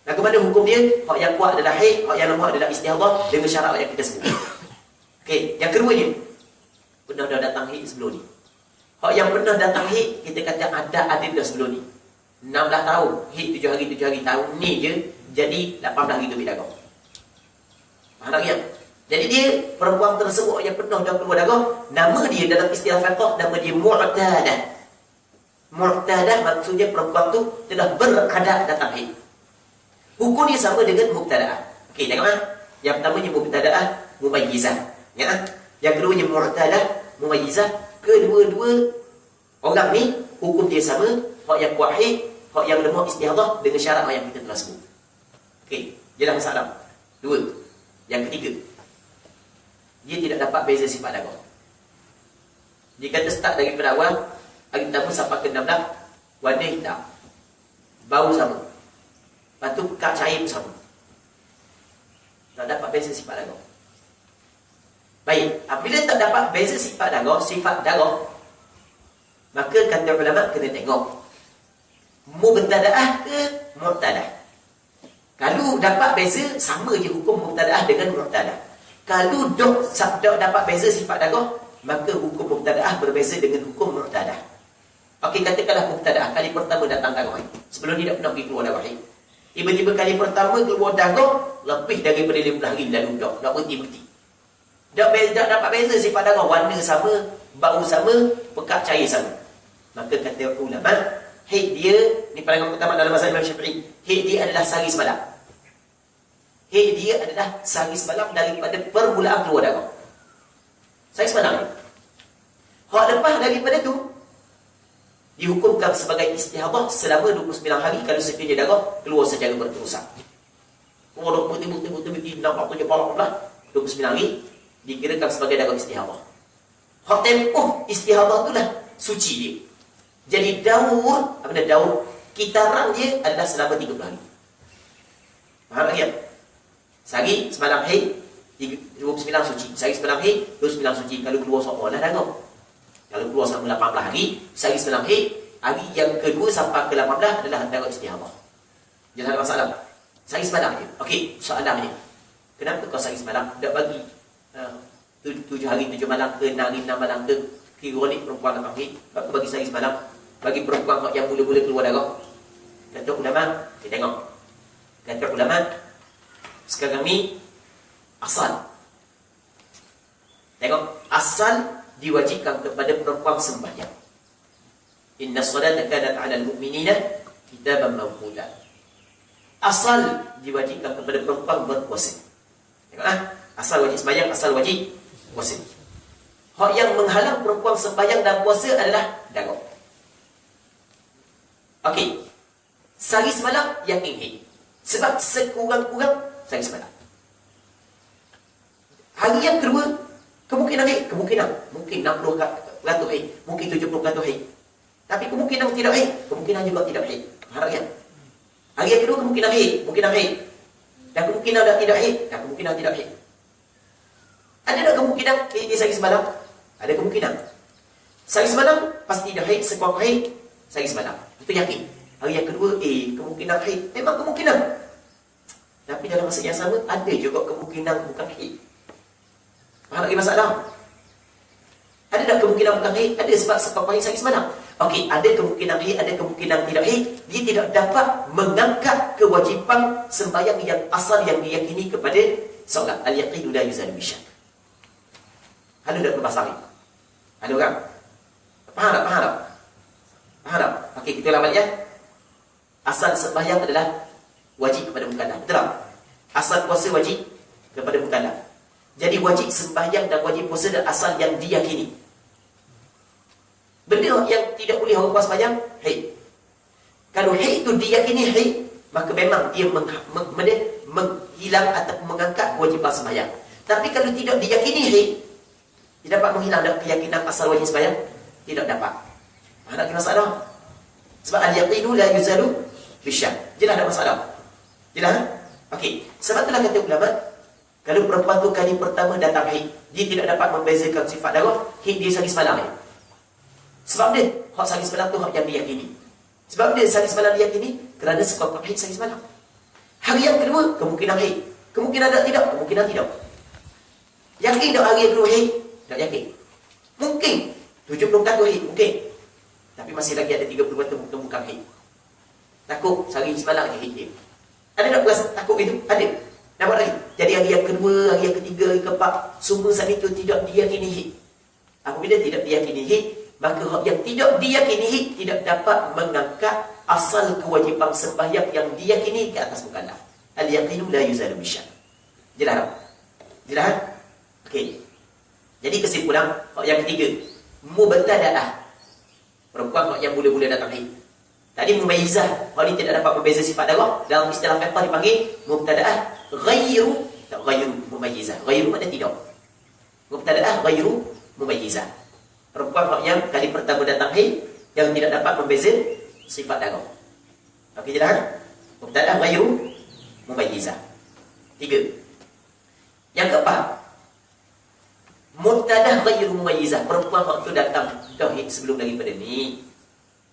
Lagu mana hukum dia? Hak yang kuat adalah haid, hak yang lemah adalah istihadhah dengan syarat yang kita sebut. Okey, yang kedua ni pernah dah datang haid sebelum ni. Hak yang pernah datang haid kita kata ada dah sebelum ni. 16 tahun, haid 7 hari tahun ni je jadi 18 hari tu darah. Faham tak ya? Jadi dia perempuan tersebut yang pernah dah keluar darah, nama dia dalam istilah fiqh nama dia mu'tadah. Mu'tadah maksudnya perempuan tu telah beradat datang haid. Hukumnya sama dengan mubtadaah. Okey, tengok ah. Yang pertamanya mubtadaah mumayyizah. Ya. Yang keduanya mu'tadah mumayyizah. Kedua-dua orang ni hukum dia sama, hak yang kuat haid, hak yang lemah istihadhah dengan syarat yang kita telah sebut. Okey, jelas masalah. 2. Yang ketiga, dia tidak dapat beza sifat darah. Dia kata start daripada awal, hari pertama sampai ke 16, warna hitam. Bau sama. Lepas tu pekat cair pun sama. Tak dapat beza sifat darah. Baik, apabila tak dapat beza sifat darah, maka kata ulama kena tengok mubtadaah ke mu'tadah. Kalau dapat beza, sama je hukum mubtadaah dengan mu'tadah. Kalau tak dapat beza sifat darah, maka hukum mubtadaah berbeza dengan hukum mu'tadah. Okey, katakanlah mubtadaah kali pertama datang darah. Sebelum ni dah pernah pergi keluar darah. Tiba-tiba kali pertama keluar darah lebih daripada 15 hari lalu dah berhenti. Tak dapat beza sifat darah, warna sama, bau sama, pekat cair sama. Maka kata ulama, haid dia, ni pandangan pertama dalam mazhab Imam Syafi'i, haid dia adalah sehari semalam. Haid dia adalah sehari semalam daripada permulaan keluar darah. Sehari semalam. Hak lepas daripada tu dihukumkan sebagai istihadah selama 29 hari kalau sekiranya darah keluar secara berterusan. Kalau tiba-tiba nampak tu je balak belah 29 hari dikirakan sebagai darah istihadah. Hak tempoh istihadah tu lah suci dia. Jadi daur, apa dia daur? Kitaran dia adalah selama 30 hari. Faham tak ya? Sehari semalam haid 29 suci. Sehari semalam haid 29 suci. Kalau keluar seorang lah darah. Kalau keluar selama 18 hari, sehari semalam haid, hari yang kedua sampai ke 18 adalah darah istihadah. Jangan ada masalah. Sehari semalam je. Okey, soalan ni. Kenapa kau sehari semalam tak bagi 7 hari 7 malam ke 6 hari 6 malam ke kironik perempuan datang haid? Kau bagi sehari semalam bagi perempuan yang mula-mula keluar darah. Kata ulama, kita tengok. Kata ulama, sekarang ni asal. Tengok, asal diwajibkan kepada perempuan sembahyang. Inna salata kanat 'alal mu'minina kitaban mawquta. Asal diwajibkan kepada perempuan berpuasa. Tengok asal wajib sembahyang, asal wajib puasa. Hak yang menghalang perempuan sembahyang dan puasa adalah darah. Okey. Sehari semalam yakin haid. Sebab sekurang-kurang sehari semalam. Hari yang kedua kemungkinan haid, kemungkinan mungkin 60% haid, mungkin 70% haid. Tapi kemungkinan tidak haid, kemungkinan juga tidak haid. Harap ya. Hari yang kedua kemungkinan haid, dan kemungkinan tidak haid, dan kemungkinan tidak haid. Ada tak kemungkinan haid di sehari semalam? Ada kemungkinan. Sehari semalam pasti tidak haid, sekurang haid sehari semalam. Itu yakin. Hari yang kedua kemungkinan haid, memang kemungkinan. Tapi dalam masa yang sama ada juga kemungkinan bukan haid. Faham lagi masalah? Ada tak kemungkinan bukan haid? Ada sebab haid sehari semalam. Okey, ada kemungkinan haid, ada kemungkinan tidak haid. Dia tidak dapat mengangkat kewajipan sembahyang yang asal yang diyakini kepada solat. Al-yaqinu la yuzalu bisyak. Ada tak berbahasa ni? Ada orang? Faham tak? Faham tak? Okey, kita ulang balik ya. Asal sembahyang adalah wajib kepada mukallaf. Betul tak? Asal puasa wajib kepada mukallaf. Jadi wajib sembahyang dan wajib puasa dan asal yang diyakini. Benda yang tidak boleh orang puasa sembahyang, haid. Kalau haid itu diyakini haid, maka memang dia menghilang atau mengangkat kewajipan sembahyang. Tapi kalau tidak diyakini haid, tidak dapat menghilang keyakinan asal wajib sembahyang, tidak dapat. Ada masalah? Sebab al-yaqinu la yuzalu bisyak. Jelas tak masalah? Jelas? Okey. Sebab itulah kata ulama, kalau perempuan tu kali pertama datang haid, dia tidak dapat membezakan sifat darah, haid dia sehari semalam ni. Sebab dia, hak sehari semalam tu hak yang diyakini. Sebab dia sehari semalam diyakini, kerana sebab haid sehari semalam. Hari yang kedua, kemungkinan haid. Kemungkinan tak tidak? Kemungkinan tidak. Yakin tak hari yang kedua haid? Tak yakin. Mungkin 70% haid, mungkin. Tapi masih lagi ada 30% bukan haid. Takut sehari semalam je haid dia. Ada tak perasaan takut itu? Ada. Nampak lagi? Jadi hari yang kedua, hari yang ketiga, hari keempat, semua saat itu tidak diyakini haid. Apabila tidak diyakini haid, maka yang tidak diyakini haid tidak dapat mengangkat asal kewajipan sembahyang yang diyakini ke atas mukallaf. Al-yaqinu la yuzalu bisyak. Jelas tak? Jelas? Okey. Jadi kesimpulan yang ketiga, mubtada'ah. Perempuan yang mula-mula datang haid. Tadi mumayyizah, orang ini tidak dapat membeza sifat darah. Dalam istilah fiqh dipanggil mubtada'ah ghairu, tak ghairu mumayyizah. Ghairu makna tidak. Mubtada'ah ghairu mumayyizah. Perempuan yang kali pertama datang haid yang tidak dapat membeza sifat darah. Okey, jelas? Mubtada'ah ghairu mumayyizah. 3. Yang keempat, mubtada'ah ghairu mumayyizah. Perempuan waktu datang dah haid sebelum daripada ni,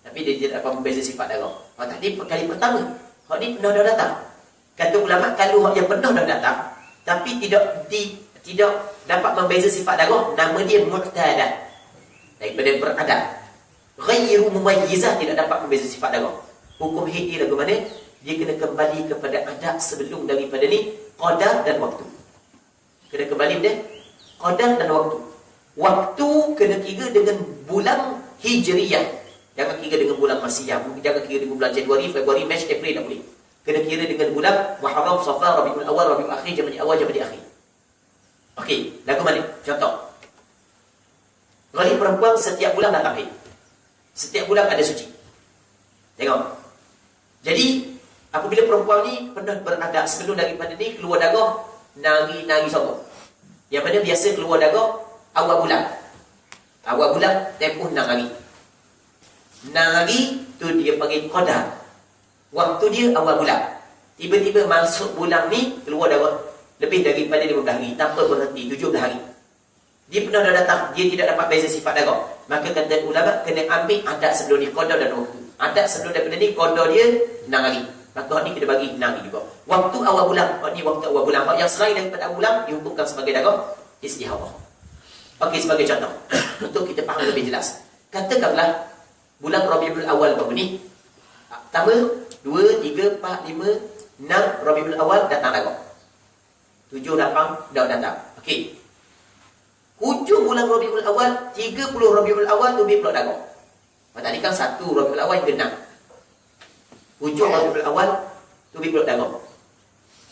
tapi dia tidak dapat membeza sifat darah. Tadi kali pertama, hak ni pernah dah datang. Kata ulama, kalau hak yang pernah dah datang tapi tidak dapat membeza sifat darah, nama dia mu'tadah. Daripada beradab. Ghairu mumayyizah, tidak dapat membeza sifat darah. Hukum haid dia lagu mana? Dia kena kembali kepada adab sebelum daripada ni, qadar dan waktu. Kena kembali pada qadar dan waktu. Waktu kena kira dengan bulan Hijriyah. Jangan kira dengan bulan Masiyah, jangan kira dengan bulan Januari, Februari, Mac, April tak boleh. Kena kira dengan bulan Muharram, Safar, Rabiul Awal, Rabiul Akhir, Jamadil Awal, Jamadil Akhir. Okey, lagu balik. Contoh. Ghalib perempuan setiap bulan datang haid. Setiap bulan ada suci. Tengok. Jadi, apabila perempuan ni pernah berada sebelum daripada ni keluar darah, nari-nari sokong. Yang mana biasa keluar darah awal bulan. Awal bulan tempoh 6 hari. 6 hari tu dia panggil qadar. Waktu dia awal bulan. Tiba-tiba masuk bulan ni keluar darah lebih daripada 15 hari tanpa berhenti 17 hari. Dia pernah dah datang, dia tidak dapat beza sifat darah. Maka kata ulama kena ambil adat sebelum ni qadar dan waktu. Adat sebelum daripada ni qadar dia 6 hari. Maka ni kita bagi 6 hari juga. Waktu awal bulan, ni waktu awal bulan. Yang selain daripada awal bulan dihukumkan sebagai darah istihadah. Okey, sebagai contoh untuk kita faham lebih jelas. Katakanlah bulan Rabiul Awal baru ni. Pertama, 2, 3, 4, 5, 6 Rabiul Awal datang darah. 7, 8 dah datang. Okey. Hujung bulan Rabiul Awal, 30 Rabiul Awal tu pula darah. Tadi kan 1 Rabiul Awal yang ke-6. Hujung Rabiul Awal tu pula darah.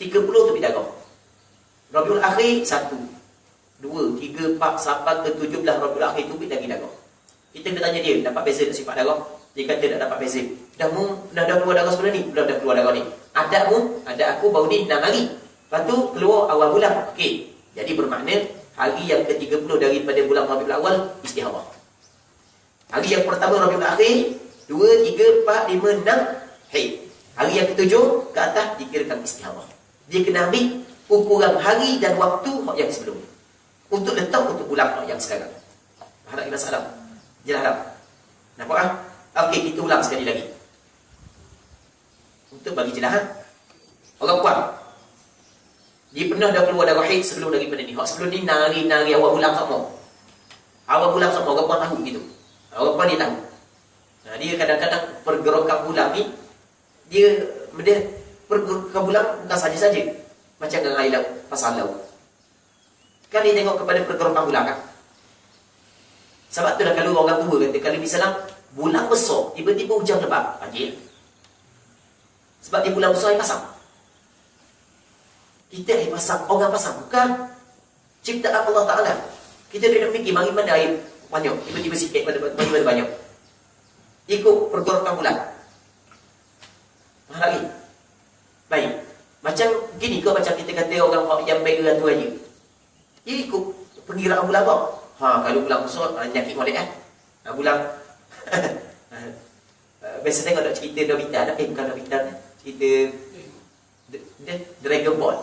30 tu darah. Rabiul Akhir 1, 2, 3, 4 sampai ke 17 Rabiul Akhir tu lagi darah. Kita kena tanya dia, dapat beza tak sifat darah? Dia kata tak dapat beza. Dah keluar darah sebenarnya ni? Belum dah keluar darah ni. Adat aku baru ni 6 hari. Lepas tu keluar awal bulan. Okey. Jadi bermakna hari yang ke-30 daripada bulan Rabiul Awal istihadah. Hari yang pertama Rabiul Akhir 2, 3, 4, 5, 6 haid. Hari yang ke-7 ke atas dikirakan istihadah. Dia kena ambil ukuran hari dan waktu yang sebelum ni. Untuk letak untuk bulan yang sekarang. Harap kita salam. Jelas tak? Nampak tak? Okey, kita ulang sekali lagi. Untuk bagi jelas. Orang puan. Dia pernah dah keluar darah haid sebelum daripada ni. Sebelum ni nari-nari awal bulan sama. Awal bulan sama. Orang puan tahu gitu. Orang puan dia tahu. Nah, dia kadang-kadang pergerakan bulan ni, dia pergerakan bulan bukan saja-saja. Macam dengan air laut, pasal laut. Kan dia tengok kepada pergerakan bulan kan. Sebab tu dah kalau orang tua kata, kalau misalnya bulan besar, tiba-tiba hujan lebat, panggil. Sebab dia bulan besar air pasang. Kita air pasang, orang pasang. Bukan ciptaan Allah Ta'ala. Kita tidak fikir, mari mana air banyak, tiba-tiba sikit, mana banyak. Ikut pergerakan bulan. Faham lagi? Baik. Macam gini ke, macam kita kata orang yang baik dengan Tuhan je. Dia ikut pengiraan bulan apa? Kalau bulan besar, nyakit molek kan? Bulan biasa tengok tak cerita Nobita, bukan Nobita, cerita Dragon Ball.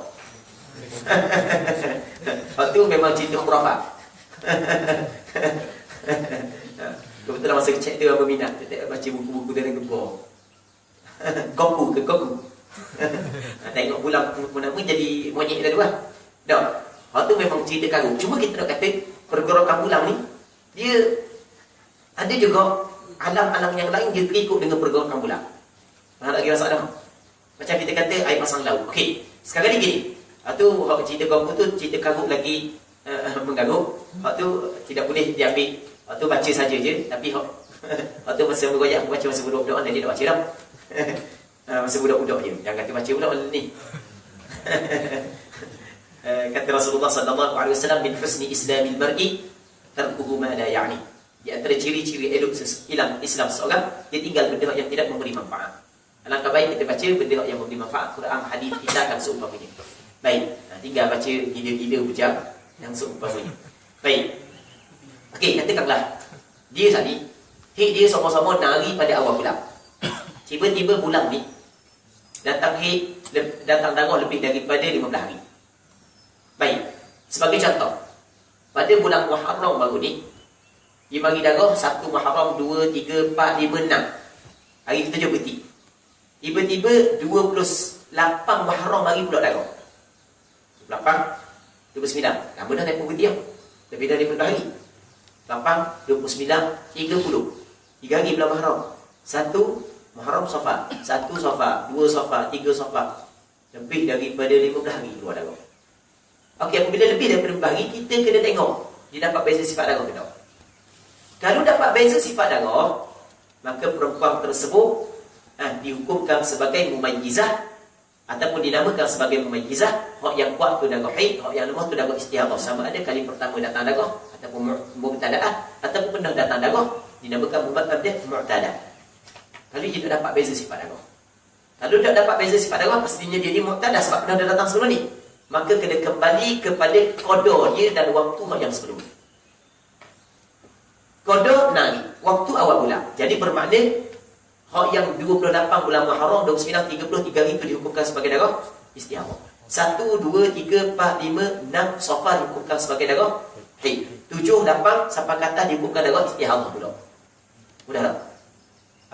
Waktu tu memang cerita khurafat. Kebetulan masa kecil tu apa minat baca buku-buku Dragon Ball. Goku. Tengok bulan pun jadi monyet dah dua. Dah. Waktu tu memang cerita karung. Cuma kita nak kata pergerakan bulan ni, dia ada juga alam-alam yang lain dia terikut dengan pergerakan bulan. Mana lagi masalah? Macam kita kata air pasang laut. Okey, sekarang ni gini. Waktu cerita kamu tu cerita karung lagi mengganggu. Waktu tidak boleh diambil. Waktu baca saja je. Tapi waktu masa bergoyak aku baca masa budak-budak dia nak baca dah. Masa budak-budak je. Jangan kata baca pula ni. Kata Rasulullah sallallahu alaihi wasallam, min husni islamil mar'i tarkuhu ma la ya'ni. Di antara ciri-ciri elok Islam seorang, dia tinggal benda yang tidak memberi manfaat. Alangkah baik kita baca benda yang memberi manfaat. Quran, hadis, kita akan seumpamanya. Baik, tinggal baca gila-gila hujah yang seumpamanya. Baik. Okey, katakanlah dia tadi haid dia sama-sama nari pada awal bulan. Tiba-tiba bulan ni datang darah lebih daripada 15 hari. Baik, sebagai contoh, pada bulan Muharram baru ni, dia bagi darah 1 Muharram, 2, 3, 4, 5, 6. Hari ke-7 berhenti. Tiba-tiba 28 Muharram bagi pula darah. 28, 29. Lama dah tempoh berhenti. Lebih dari 15 hari. 8, 29, 30. 3 hari bulan Muharram. 1 Muharram Safar. 1 Safar, 2 Safar, 3 Safar. Lebih daripada 15 hari keluar darah. Okey, apabila lebih daripada 15 hari, kita kena tengok dia dapat beza sifat darah ke tak. Kalau dapat beza sifat darah, maka perempuan tersebut dihukumkan sebagai mumayyizah ataupun dinamakan sebagai mumayyizah. Hak yang kuat tu darah haid, hak yang lemah tu darah istihadhah. Sama ada kali pertama datang darah ataupun mubtadaah ataupun pernah datang darah, dinamakan mu'tadah. Kalau dia tak dapat beza sifat darah, kalau tak dapat beza sifat darah, pastinya dia ni mu'tadah sebab pernah dah datang sebelum ni. Maka kena kembali kepada qada dia dan waktu yang sebelum ni. Qada nari, waktu awal bulan. Jadi bermakna hak yang 28 bulan Muharram, 29, 30, 3 hari itu dihukumkan sebagai darah istihadhah. 1, 2, 3, 4, 5, 6 Safar dihukumkan sebagai darah haid. 7, 8 sampai ke atas dihukumkan darah istihadhah pula. Mudah tak?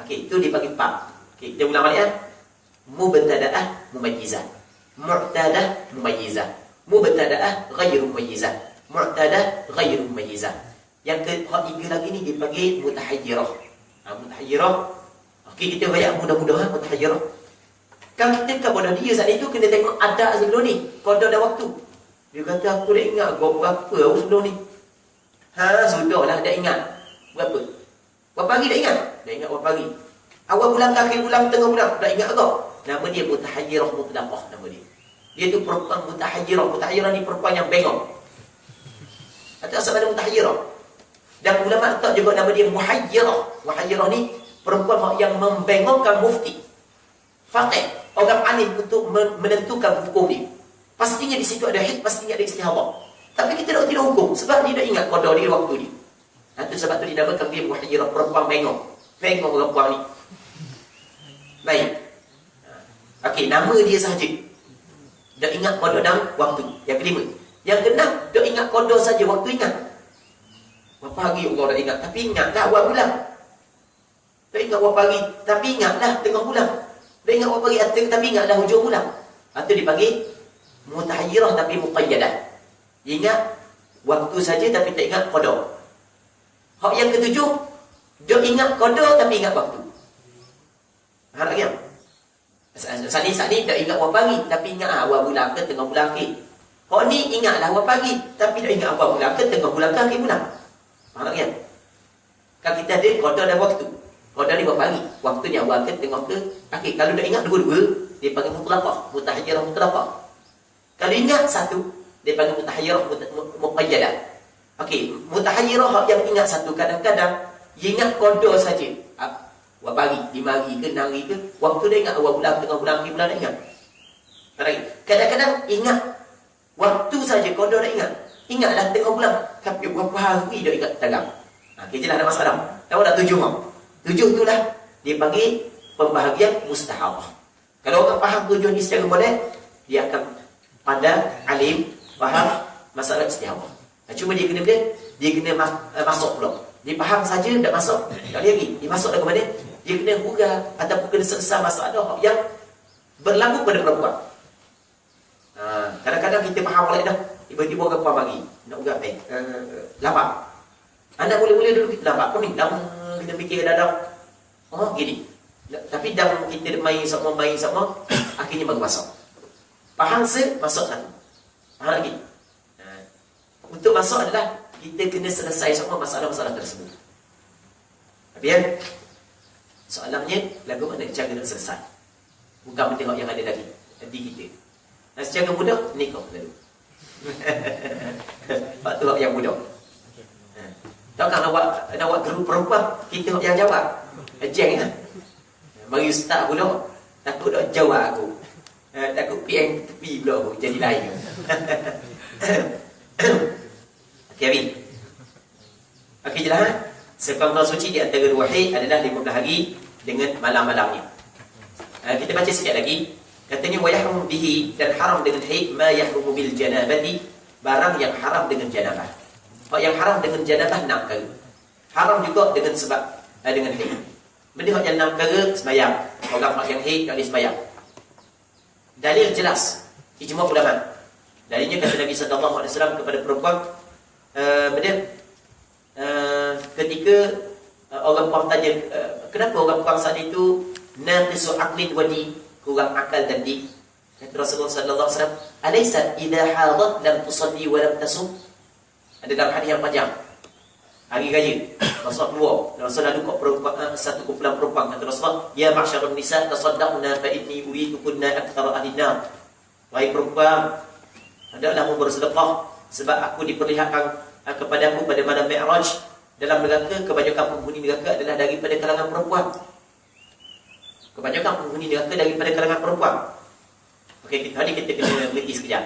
Okey, itu dipanggil 4. Okey, kita ulang balik ya. Mubtadaah mumayyizah, mu'tadah mumayyizah, mubtadaah ghairu mumayyizah, mu'tadah ghairu mumayyizah. Yang hak 3 lagi ni dipanggil mutahayyirah. Mutahayyirah. Okey, kita bayar mudah-mudahan mutahayyirah. Kan kita kepada dia saat itu kena tengok ada sebelum ni, qada dan waktu. Dia kata aku dah ingat kau berapa aku sebelum ni. Sudahlah dah ingat. Berapa hari dah ingat? Dah ingat berapa hari? Awal bulan, akhir bulan, tengah bulan, dah ingat kau? Nama dia mutahayyirah mutlaqah nama dia. Dia tu perempuan mutahayyirah. Mutahayyirah ni perempuan yang bengong. Atau asal ada mutahayyirah. Dan ulama letak juga nama dia muhayyirah. Muhayyirah ni perempuan yang membengongkan mufti, faqih, orang alim untuk menentukan hukum ni. Pastinya di situ ada hikmah, pastinya ada istihadhah. Tapi kita tidak hukum sebab dia dah ingat qada dia waktu ni. Itu sebab tu dinamakan dia muhayyirah, perempuan bengong. Bengong perempuan ni. Baik. Okey, nama dia sahaja dah ingat qada dan waktu. Yang kelima. Yang keenam, dah ingat qada saja, waktu ingat. Berapa hari Allah dah ingat, tapi ingatlah awal bulan. Tak ingat berapa hari, tapi ingatlah tengah bulan. Tak ingat berapa hari, tapi ingatlah hujung bulan. Itu dipanggil mutahayyirah tapi muqayyadah. Ingat waktu saja tapi tak ingat qada. Hak yang ketujuh, dia ingat qada tapi ingat waktu. Harap ya. Saat ni tak ingat berapa hari, tapi ingat awal bulan ke tengah bulan akhir. Hak ni ingatlah berapa hari, tapi tak ingat awal bulan ke tengah bulan ke akhir bulan. Faham tak? Kan kita ada qada dan waktu. Qada ni berapa hari? Waktunya awal ke tengah ke akhir. Kalau dah ingat dua-dua, dia panggil mutlaqah, mutahayyirah mutlaqah. Kalau ingat satu, dia panggil mutahayyirah muqayyadah. Okey, mutahayyirah yang ingat satu, kadang-kadang dia ingat qada saja. Berapa hari? 5 hari ke 6 hari ke? Waktu dia ingat awal bulan, tengah bulan, akhir bulan dah ingat. Kadang-kadang ingat waktu saja, qada dah ingat. Ingatlah tengah bulan, tapi berapa hari dah ingat tegang. Okey, jelas ada masalah. Tahu dah 7 orang. 7 itulah dia panggil pembahagian mustahabah. Kalau orang faham 7 ni secara model, dia akan pandai, alim, faham masalah istihabah. Cuma dia kena masuk pula. Dia faham saja tak masuk. Tak lagi. Dia masuk dah ke mana? Dia kena hurah ataupun kena selesai masalah yang berlaku pada perempuan. Kadang-kadang kita faham oleh dah. Tiba-tiba orang perempuan bagi. Nak ugat lapar. Anak boleh-boleh dulu kita lapar. Kau ni kita fikir dah. Gini. Tapi dah kita main sama, akhirnya baru masuk. Faham masuk satu. Faham lagi? Untuk masuk adalah kita kena selesai semua masalah-masalah tersebut. Tapi ya, soalannya lagu mana cara nak selesai. Bukan tengok yang ada di kita. Secara mudah, nikah lalu. Pak tu yang mudah. Tahu kan nak buat grup perempuan, kita yang jawab. Jeng kan? Mari ustaz pula, takut nak jawab aku. Takut PM tepi pula aku, jadi lain. Okey, Abi. Okey, jelas. Sekurang suci di antara 2 haid adalah 15 hari dengan malam-malamnya. Kita baca sikit lagi. Katanya wa yahrum bihi, dan haram dengan haid ma yahrumu bil janabati, barang yang haram dengan janabah. Yang haram dengan janabah 6 perkara. Haram juga dengan sebab dengan haid. Benda yang 6 perkara sembahyang. Orang yang haid tak boleh sembahyang. Dalil jelas, ijma' ulama. Dalilnya kata Nabi sallallahu alaihi wasallam kepada perempuan, ketika orang perempuan tanya, kenapa orang perempuan saat itu naqisu aqlin wa din, kurang akal dan din. Kata Rasulullah sallallahu alaihi wasallam, alaysa idza hadat lam tusalli wa lam tasum. Ada dalam hadis yang panjang, hari raya Rasulullah keluar. Rasulullah lalu kat perempuan, satu kumpulan perempuan. Kata Rasulullah, ya ma'syarun nisa tasaddaqna fa inni uritukunna aktsara ahli nar. Wahai perempuan, hendaklah kamu bersedekah sebab aku diperlihatkan kepadamu pada malam Mi'raj dalam neraka kebanyakan penghuni neraka adalah daripada kalangan perempuan. Kebanyakan penghuni neraka daripada kalangan perempuan. Okey, kita kena berhenti sekejap.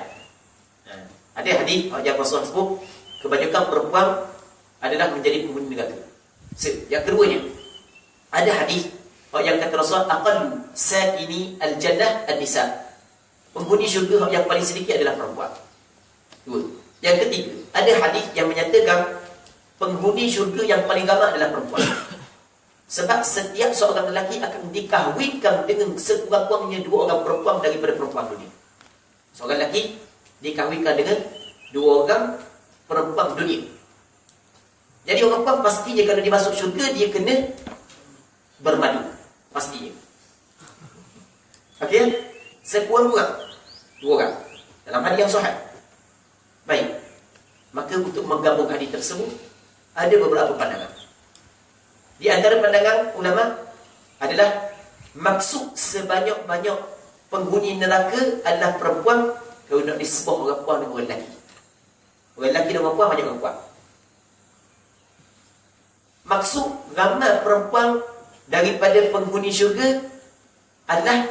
Ada hadis yang Rasulullah sebut kebanyakan perempuan adalah menjadi penghuni neraka. Yang keduanya, ada hadis yang kata Rasulullah aqallu sakini al-jannah an-nisa. Penghuni syurga yang paling sedikit adalah perempuan. Dua. Yang ketiga, ada hadis yang menyatakan penghuni syurga yang paling ramai adalah perempuan. Sebab setiap seorang lelaki akan dikahwinkan dengan sekurang-kurangnya 2 orang perempuan daripada perempuan dunia. Seorang lelaki dikahwinkan dengan 2 orang perempuan dunia. Jadi orang perempuan pastinya kalau dia masuk syurga, dia kena bermadu. Pastinya. Okey? Sekurang-kurang 2 orang. Dalam hadis yang sahih. Baik. Maka untuk menggabung hadis tersebut, ada beberapa pandangan. Di antara pandangan ulama adalah maksud sebanyak-banyak penghuni neraka adalah perempuan kalau nak disebut orang perempuan dengan orang lelaki. Orang lelaki dan orang perempuan banyak orang perempuan. Maksud ramai perempuan daripada penghuni syurga adalah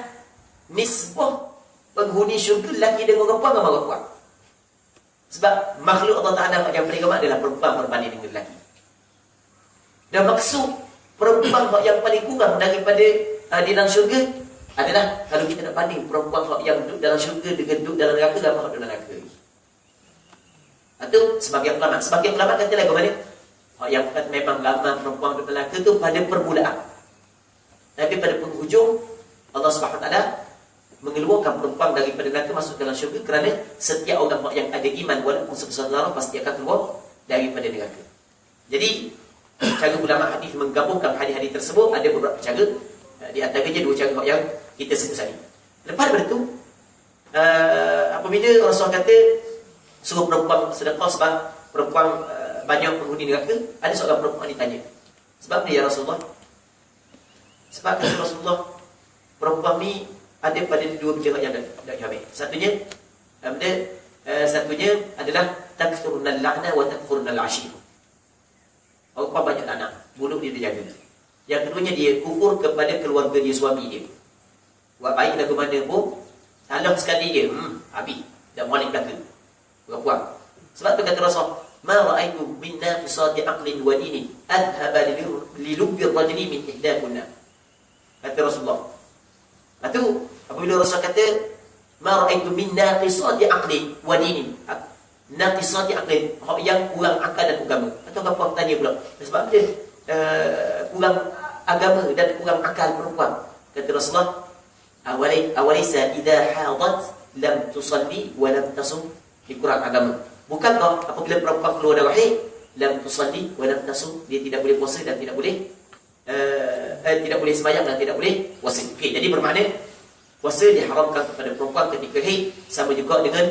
nisbah penghuni syurga lelaki dengan orang perempuan ramai orang perempuan. Sebab makhluk Allah Ta'ala yang paling ramai adalah perempuan berbanding dengan lelaki. Dan maksud perempuan yang paling kurang daripada di dalam syurga adalah kalau kita nak banding perempuan yang duduk dalam syurga dengan duduk dalam neraka dan duduk dalam neraka. Itu sebagai ulama. Sebagai ulama kata lagu mana? Yang kata memang ramai perempuan duduk dalam neraka itu pada permulaan. Tapi pada penghujung Allah Subhanahu Wa Taala mengeluarkan perempuan daripada neraka masuk dalam syurga kerana setiap orang yang ada iman walaupun sebesar zarah pasti akan keluar daripada neraka. Jadi cara ulama hadis menggabungkan hadis-hadis tersebut ada beberapa cara. Di antaranya 2 cara yang kita sebut tadi. Lepas daripada itu, apabila Rasulullah kata suruh perempuan sedekah sebab perempuan banyak penghuni neraka, ada seorang perempuan ditanya, sebab ni ya Rasulullah? Sebab kata Rasulullah, perempuan ni ada pada 2 perkara yang dah diambil. Satunya adalah takfurunal la'na wa takfurunal ashir. Orang banyak anak, mulut dia dijaga. Yang keduanya dia kufur kepada keluarga dia, suami dia. Buat baik lagu mana pun, salah sekali dia, habis. Dan balik belaka. Perempuan. Sebab tu kata Rasul, ma ra'aitu min naqisati aqlin wa dinin adhaba li lubbi ar-rajuli min ihdakunna. Kata Rasulullah. Lepas tu, apabila Rasul kata, ma ra'aitu min naqisati aqlin wa dinin. Naqisati aqlin, yang kurang akal dan agama. Atau apa tanya pula, sebab dia kurang agama dan kurang akal perempuan. Kata Rasulullah, awalisa idza hadat lam tusalli wa lam tasum. Dia kurang agama. Bukankah apabila perempuan keluar dari rahim, lam tusalli wa lam tasum, dia tidak boleh puasa dan tidak boleh sembahyang dan tidak boleh puasa. Okey, jadi bermakna puasa diharamkan kepada perempuan ketika haid sama juga dengan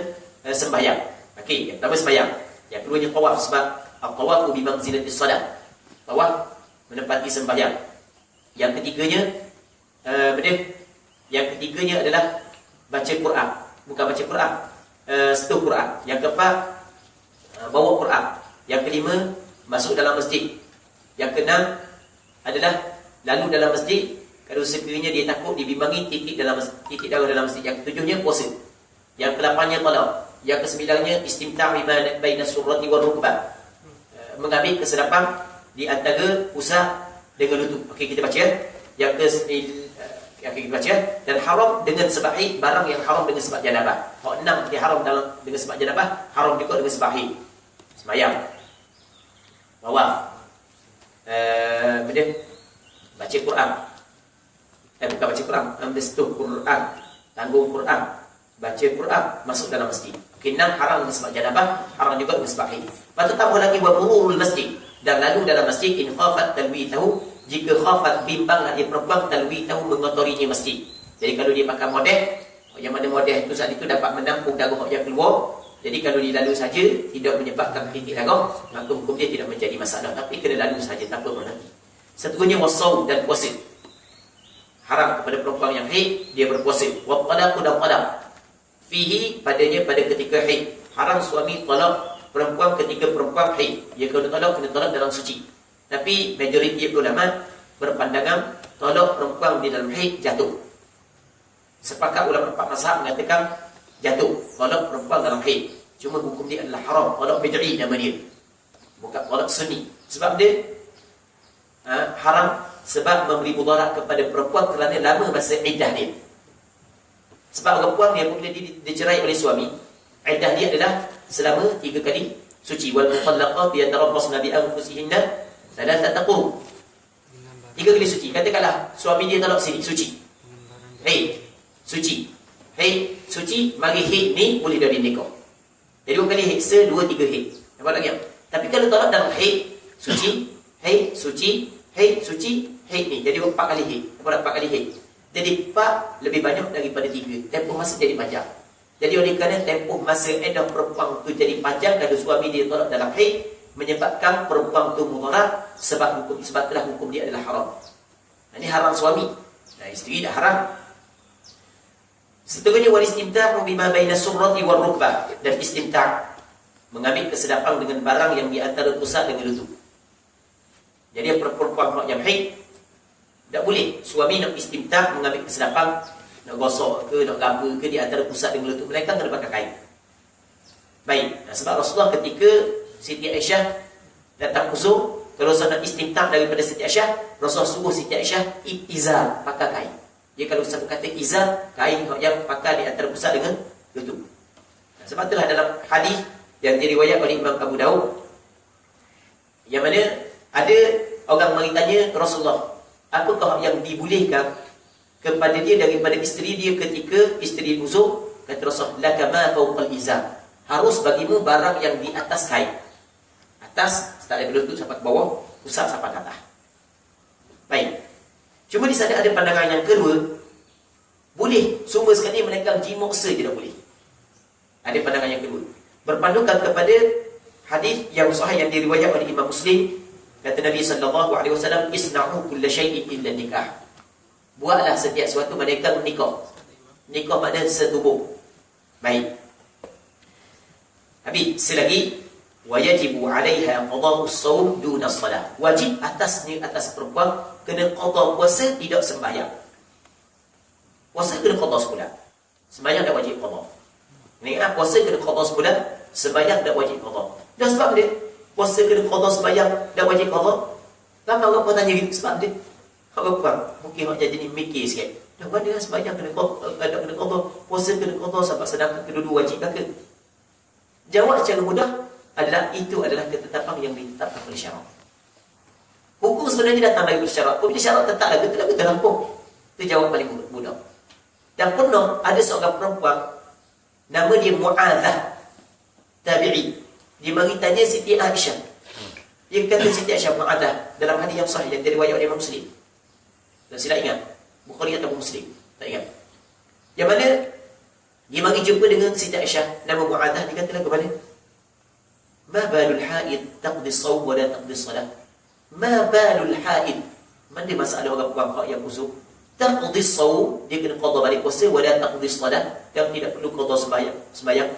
sembahyang. Okey, yang pertama sembahyang. Yang keduanya tawaf sebab at-tawafu bi manzilatis salat. Tawaf menempati sembahyang. Yang ketiganya yang ketiganya adalah baca Quran. Bukan baca Quran, setuh Quran. Yang keempat bawa Quran. Yang kelima masuk dalam masjid. Yang keenam adalah lalu dalam masjid kalau sekiranya dia takut dibimbangi titik darah dalam masjid. Yang ketujuhnya puasa. Yang ke-8nya talaq. Yang ke-9nya istimta' baina surrati wal rukbah. Mengambil kesedapan di antara pusat dengan lutut. Okey, kita baca ya. Yang kita baca dan haram dengan sebab haid, barang yang haram dengan sebab janabah. Hak 6 dia haram dengan sebab janabah, haram juga dengan sebab haid. Sembahyang. Tawaf. Baca Quran. Bukan baca Quran, ambil setuh Quran, tanggung Quran, baca Quran, masuk dalam masjid. Okey, 6 haram dengan sebab janabah, haram juga dengan sebab haid. Lepas tu tambah lagi wa mururul masjid. Dan lalu dalam masjid in khafat talwithahu, jika khafat bimbanglah dia perempuan talwithahu mengotorinya masjid. Jadi kalau dia pakai modeh, yang mana modeh tu saat itu dapat menampung darah yang keluar, Jadi kalau dilalu saja tidak menyebabkan titik darah, maka hukum dia tidak menjadi masalah. Tapi kena lalu saja tanpa berhenti. Seterusnya wasau dan puasa. Haram kepada perempuan yang haid dia berpuasa. Wa talaqu dan talaq. Fihi padanya pada ketika haid. Haram suami talak perempuan ketika perempuan haid. Dia kalau talak kena talak dalam suci. Tapi majoriti ulama berpandangan talak perempuan di dalam haid jatuh. Sepakat ulama 4 mazhab mengatakan jatuh talak perempuan dalam haid. Cuma hukum dia adalah haram. Talak bid'i nama dia. Bukan talak sunni. Sebab dia haram sebab memberi mudarat kepada perempuan kerana lama masa iddah dia. Sebab perempuan yang apabila dicerai oleh suami, iddah dia adalah selama 3 kali suci. Wal mutallaqat yatarabbasna bi anfusihinna thalathata quru. 3 kali suci. Katakanlah suami dia talak sini suci. Haid, suci. Haid, suci, mari haid ni boleh dah dinikah. Jadi 2 kali haid, 2 3 haid. Nampak lagi tak? Tapi kalau talak dalam haid, suci, haid, suci, haid, suci, haid ni. Jadi 4 kali haid. Nampak 4 kali haid. Jadi 4 lebih banyak daripada 3. Tempoh masa jadi panjang. Jadi oleh kerana tempoh masa iddah perempuan tu jadi panjang kalau suami dia tolak dalam haid, menyebabkan perempuan tu mudarat sebab itulah hukum dia adalah haram. Ini haram suami. Nah, isteri dah haram. Seterusnya wal istimta'u bima baina surrati wal rukbah, dan istimta' mengambil kesedapan dengan barang yang di antara pusat dengan lutut. Jadi perempuan yang haid tak boleh suami nak istimta' mengambil kesedapan, nak gosok ke, nak gapa ke di antara pusat dengan lutut mereka kena pakai kain. Baik, sebab Rasulullah ketika Siti Aisyah datang uzur, kalau nak istimta' daripada Siti Aisyah, Rasulullah suruh Siti Aisyah itizar, pakai kain. Dia kalau satu kata izar, kain yang pakai di antara pusat dengan lutut. Sebab itulah dalam hadis yang diriwayat oleh Imam Abu Daud, yang mana ada orang mari tanya Rasulullah, apakah yang dibolehkan kepada dia daripada isteri dia ketika isteri uzur? Kata Rasulullah, laka ma fawqal izar, harus bagimu barang yang di atas kain. Atas, start dari lutut sampai ke bawah, pusat sampai ke atas. Baik. Cuma di sana ada pandangan yang kedua, boleh semua sekali melainkan jimuk saja tidak boleh. Ada pandangan yang kedua, berpandukan kepada hadis yang sahih yang diriwayat oleh Imam Muslim. Kata Nabi SAW, isna'u kulla syai'in illa nikah. Buatlah setiap sesuatu melainkan nikah. Nikah maknanya setubuh. Baik. Habis, selagi wajibu 'alaiha qada'us shaum duna shalah. Wajib atas perempuan kena qada puasa, tidak sembahyang. Puasa kena qada sebulan. Sembahyang tak wajib qada. Ingat, puasa kena qada sebulan, sembahyang tak wajib qada. Dan sebab dia puasa kena qada, sembahyang tak wajib qada. Ramai orang pun tanya gitu sebab dia. Orang puan mungkin orang jadi mikir sikit. Dah mana sembahyang kena qada, puasa kena qada, sebab sedangkan kedua-dua wajib ke? Jawab secara mudah adalah itu adalah ketetapan yang ditetapkan oleh syarak. Hukum sebenarnya datang dari syarak. Apabila syarak tetap lagu itu terlampau. Itu jawab paling mudah. Dan pernah ada seorang perempuan, nama dia Mu'adzah, tabi'i. Dia mari tanya Siti Aisyah. Dia kata Siti Aisyah, Mu'adzah, dalam hadis yang sahih yang diriwayat oleh Imam Muslim. Dan sila ingat, Bukhari atau Muslim, tak ingat. Yang mana dia mari jumpa dengan Siti Aisyah, nama Mu'adzah, dia kata lagu mana? Ma balul haid taqdi as-sawm wa la taqdi as-salah. Ma balul haid, mana masalah orang puan yang uzur? Taqdi as-sawm, dia kena qada balik puasa, wa la taqdi as-salah, dan tidak perlu qada sembahyang.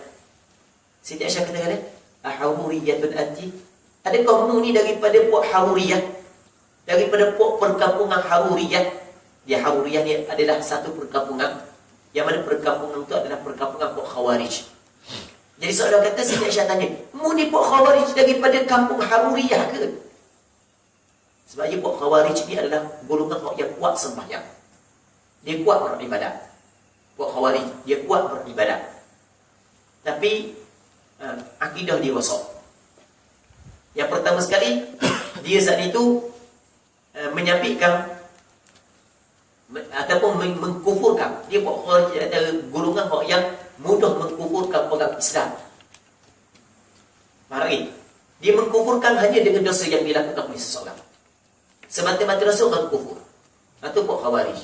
Siti Aisyah kata, ahawuriyatun anti? Adakah kamu ni daripada puak Haruriyah? Daripada puak perkampungan Haruriyah? Dia Haruriyah ni adalah satu perkampungan, yang mana perkampungan itu adalah perkampungan puak Khawarij. Jadi seorang kata, Siti Aisyah tanya, mu ni puak Khawarij daripada kampung Haruriyah ke? Sebabnya puak Khawarij ni adalah golongan yang kuat sembahyang. Dia kuat beribadat. Puak Khawarij, dia kuat beribadat. Tapi akidah dia rosak. Yang pertama sekali, dia saat itu menyampaikan ataupun mengkufurkan. Dia puak Khawarij adalah golongan yang mudah mengkufurkan orang Islam. Mari, dia mengkufurkan hanya dengan dosa yang dilakukan oleh seseorang. Semata-mata dosa orang kufur. Atau buat Khawarij.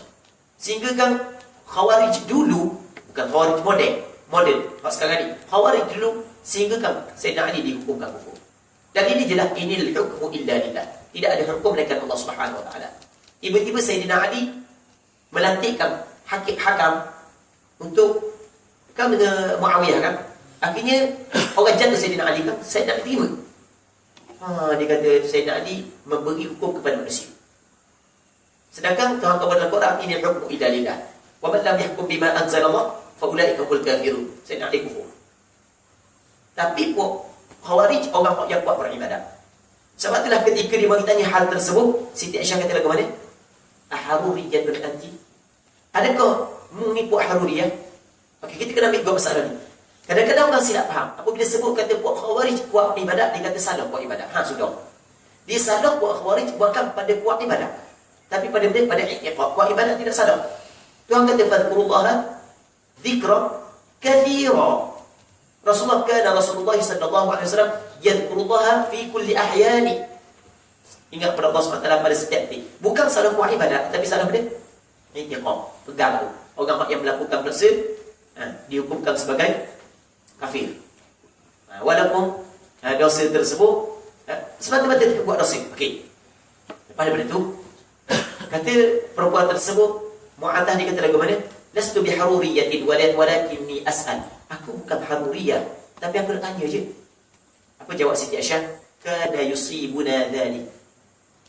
Sehingga kan Khawarij dulu, bukan Khawarij moden. Sekarang ni, Khawarij dulu Sehingga kan Sayyidina Ali dihukumkan kufur. Dan ini jelas, inil hukmu illa lillah. Tidak ada hukum melainkan Allah Subhanahu wa taala. Tiba-tiba Sayyidina Ali melantikkan hakam untuk kan dengan Muawiyah kan. Akhirnya orang jatuh Sayyidina Ali kan, Sayyidina Ali terima. Dia kata Sayyidina Ali memberi hukum kepada manusia. Sedangkan Tuhan kata dalam Quran, inil hukmu illa lillah. Wa man lam yahkum bima anzalallah fa ulaika humul kafirun. Sayyidina Ali kufur. Tapi Khawarij orang yang kuat beribadah. Sebab itulah ketika dia bertanya hal tersebut, Siti Aisyah kata lagu mana? Aharuriyatun anti. Adakah menipu Haruriyah? Okey, kita kena ambil dua masalah ni. Kadang-kadang orang silap faham. Apabila sebut kata puak Khawarij kuat ibadat, dia kata salah kuat ibadat. Sudah. Dia salah puak Khawarij bukan pada kuat ibadat, tapi pada i'tiqad. Kuat ibadat tidak salah. Tuhan kata fadhkurullaha dzikra katsira. Rasulullah sallallahu alaihi wasallam yadhkurullaha fi kulli ahyani. Ingat pada Allah SWT pada setiap detik. Bukan salah buat ibadat, tapi salah pada i'tiqad. Pegang tu. Orang yang melakukan dosa dihukumkan sebagai kafir. Walaupun dosa tersebut semata-mata dia buat dosa. Okey. Lepas daripada tu kata perempuan tersebut, Mu'adzah dia kata lagu mana? Lastu biharuriyatin walakinni as'al. Aku bukan haruriyah, tapi aku nak tanya je. Apa jawab Siti Aisyah? Kana yusibuna dhalik.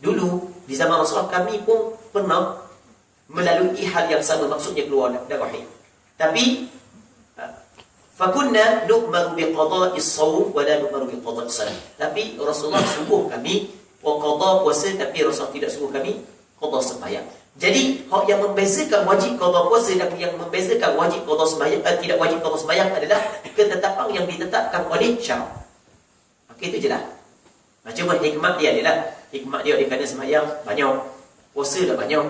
Dulu di zaman Rasulullah kami pun pernah melalui hal yang sama, maksudnya keluar darah haid. Tapi fakunna nu'maru biqada'is shaum wa la nu'maru biqada'is salat. Tapi Rasulullah suruh kami qada puasa, tapi Rasulullah tidak suruh kami qada sembahyang. Jadi, hak yang membezakan wajib qada puasa dan yang membezakan wajib qada sembahyang tidak wajib qada sembahyang adalah ketetapan yang ditetapkan oleh syarak. Okey, itu jelas. Macam mana hikmat dia adalah hikmat dia kerana sembahyang banyak, puasa dah banyak.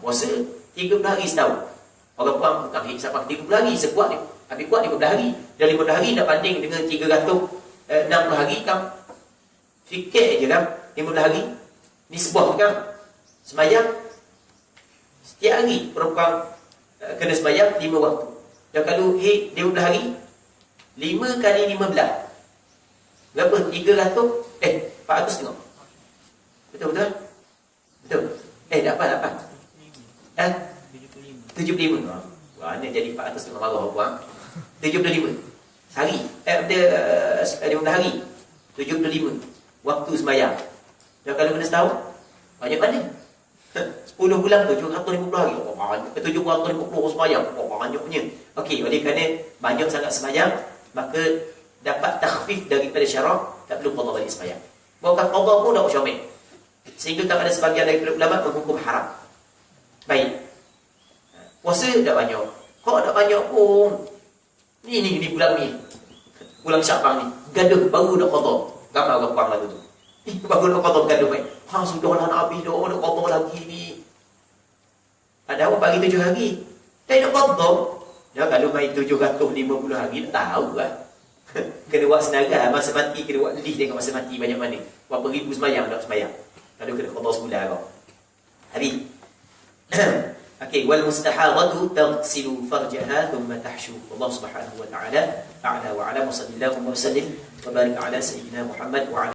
Puasa 30 hari setahun. Orang puan bukan hisap 30 hari sekuat dia. Habis kuat 15 hari. Dan 15 hari nak banding dengan 360 hari kan. Fikir je kan 15 hari. Ni sebuah kan. Sembahyang setiap hari perempuan kena sembahyang 5 waktu. Dan kalau 15 hari 5 kali 15 berapa? 400 tengok. Betul? Dapat 75. Wah, ni jadi 400 tengok marah puan. 75 sehari. 15 hari 75 waktu sembahyang. Dan kalau kena setahun banyak mana? 10 bulan 750 hari. Banyak. 750 sembahyang. Banyaknya. Okey, oleh kerana banyak sangat sembahyang, maka dapat takhfif daripada syarak, tak perlu qada balik sembahyang. Bukan qada pun dah syamil. Sehingga tak ada sebahagian daripada ulama menghukum haram. Baik. Puasa tak banyak. Kau tak banyak pun. Ni bulan ni. Bulan Sya'ban ni. Gaduh baru nak qada. Ramai orang puang lagu tu. Baru nak qada gaduh baik. Sudahlah nak habis dah, nak qada lagi ni. Ada orang bagi 7 hari. Tak nak qada. Ya, kalau main 750 hari tak tahu lah. Kena buat senarai. Masa mati kena buat list dengan masa mati banyak mana. Berapa ribu sembahyang tak sembahyang. Kalau kena qada sebulan kau. Habis. Okey, wal mustahadatu taghsilu farjaha thumma tahshu. Allah Subhanahu wa ta'ala a'la wa ala, wa sallallahu wa sallim wa barik ala sayyidina Muhammad wa ala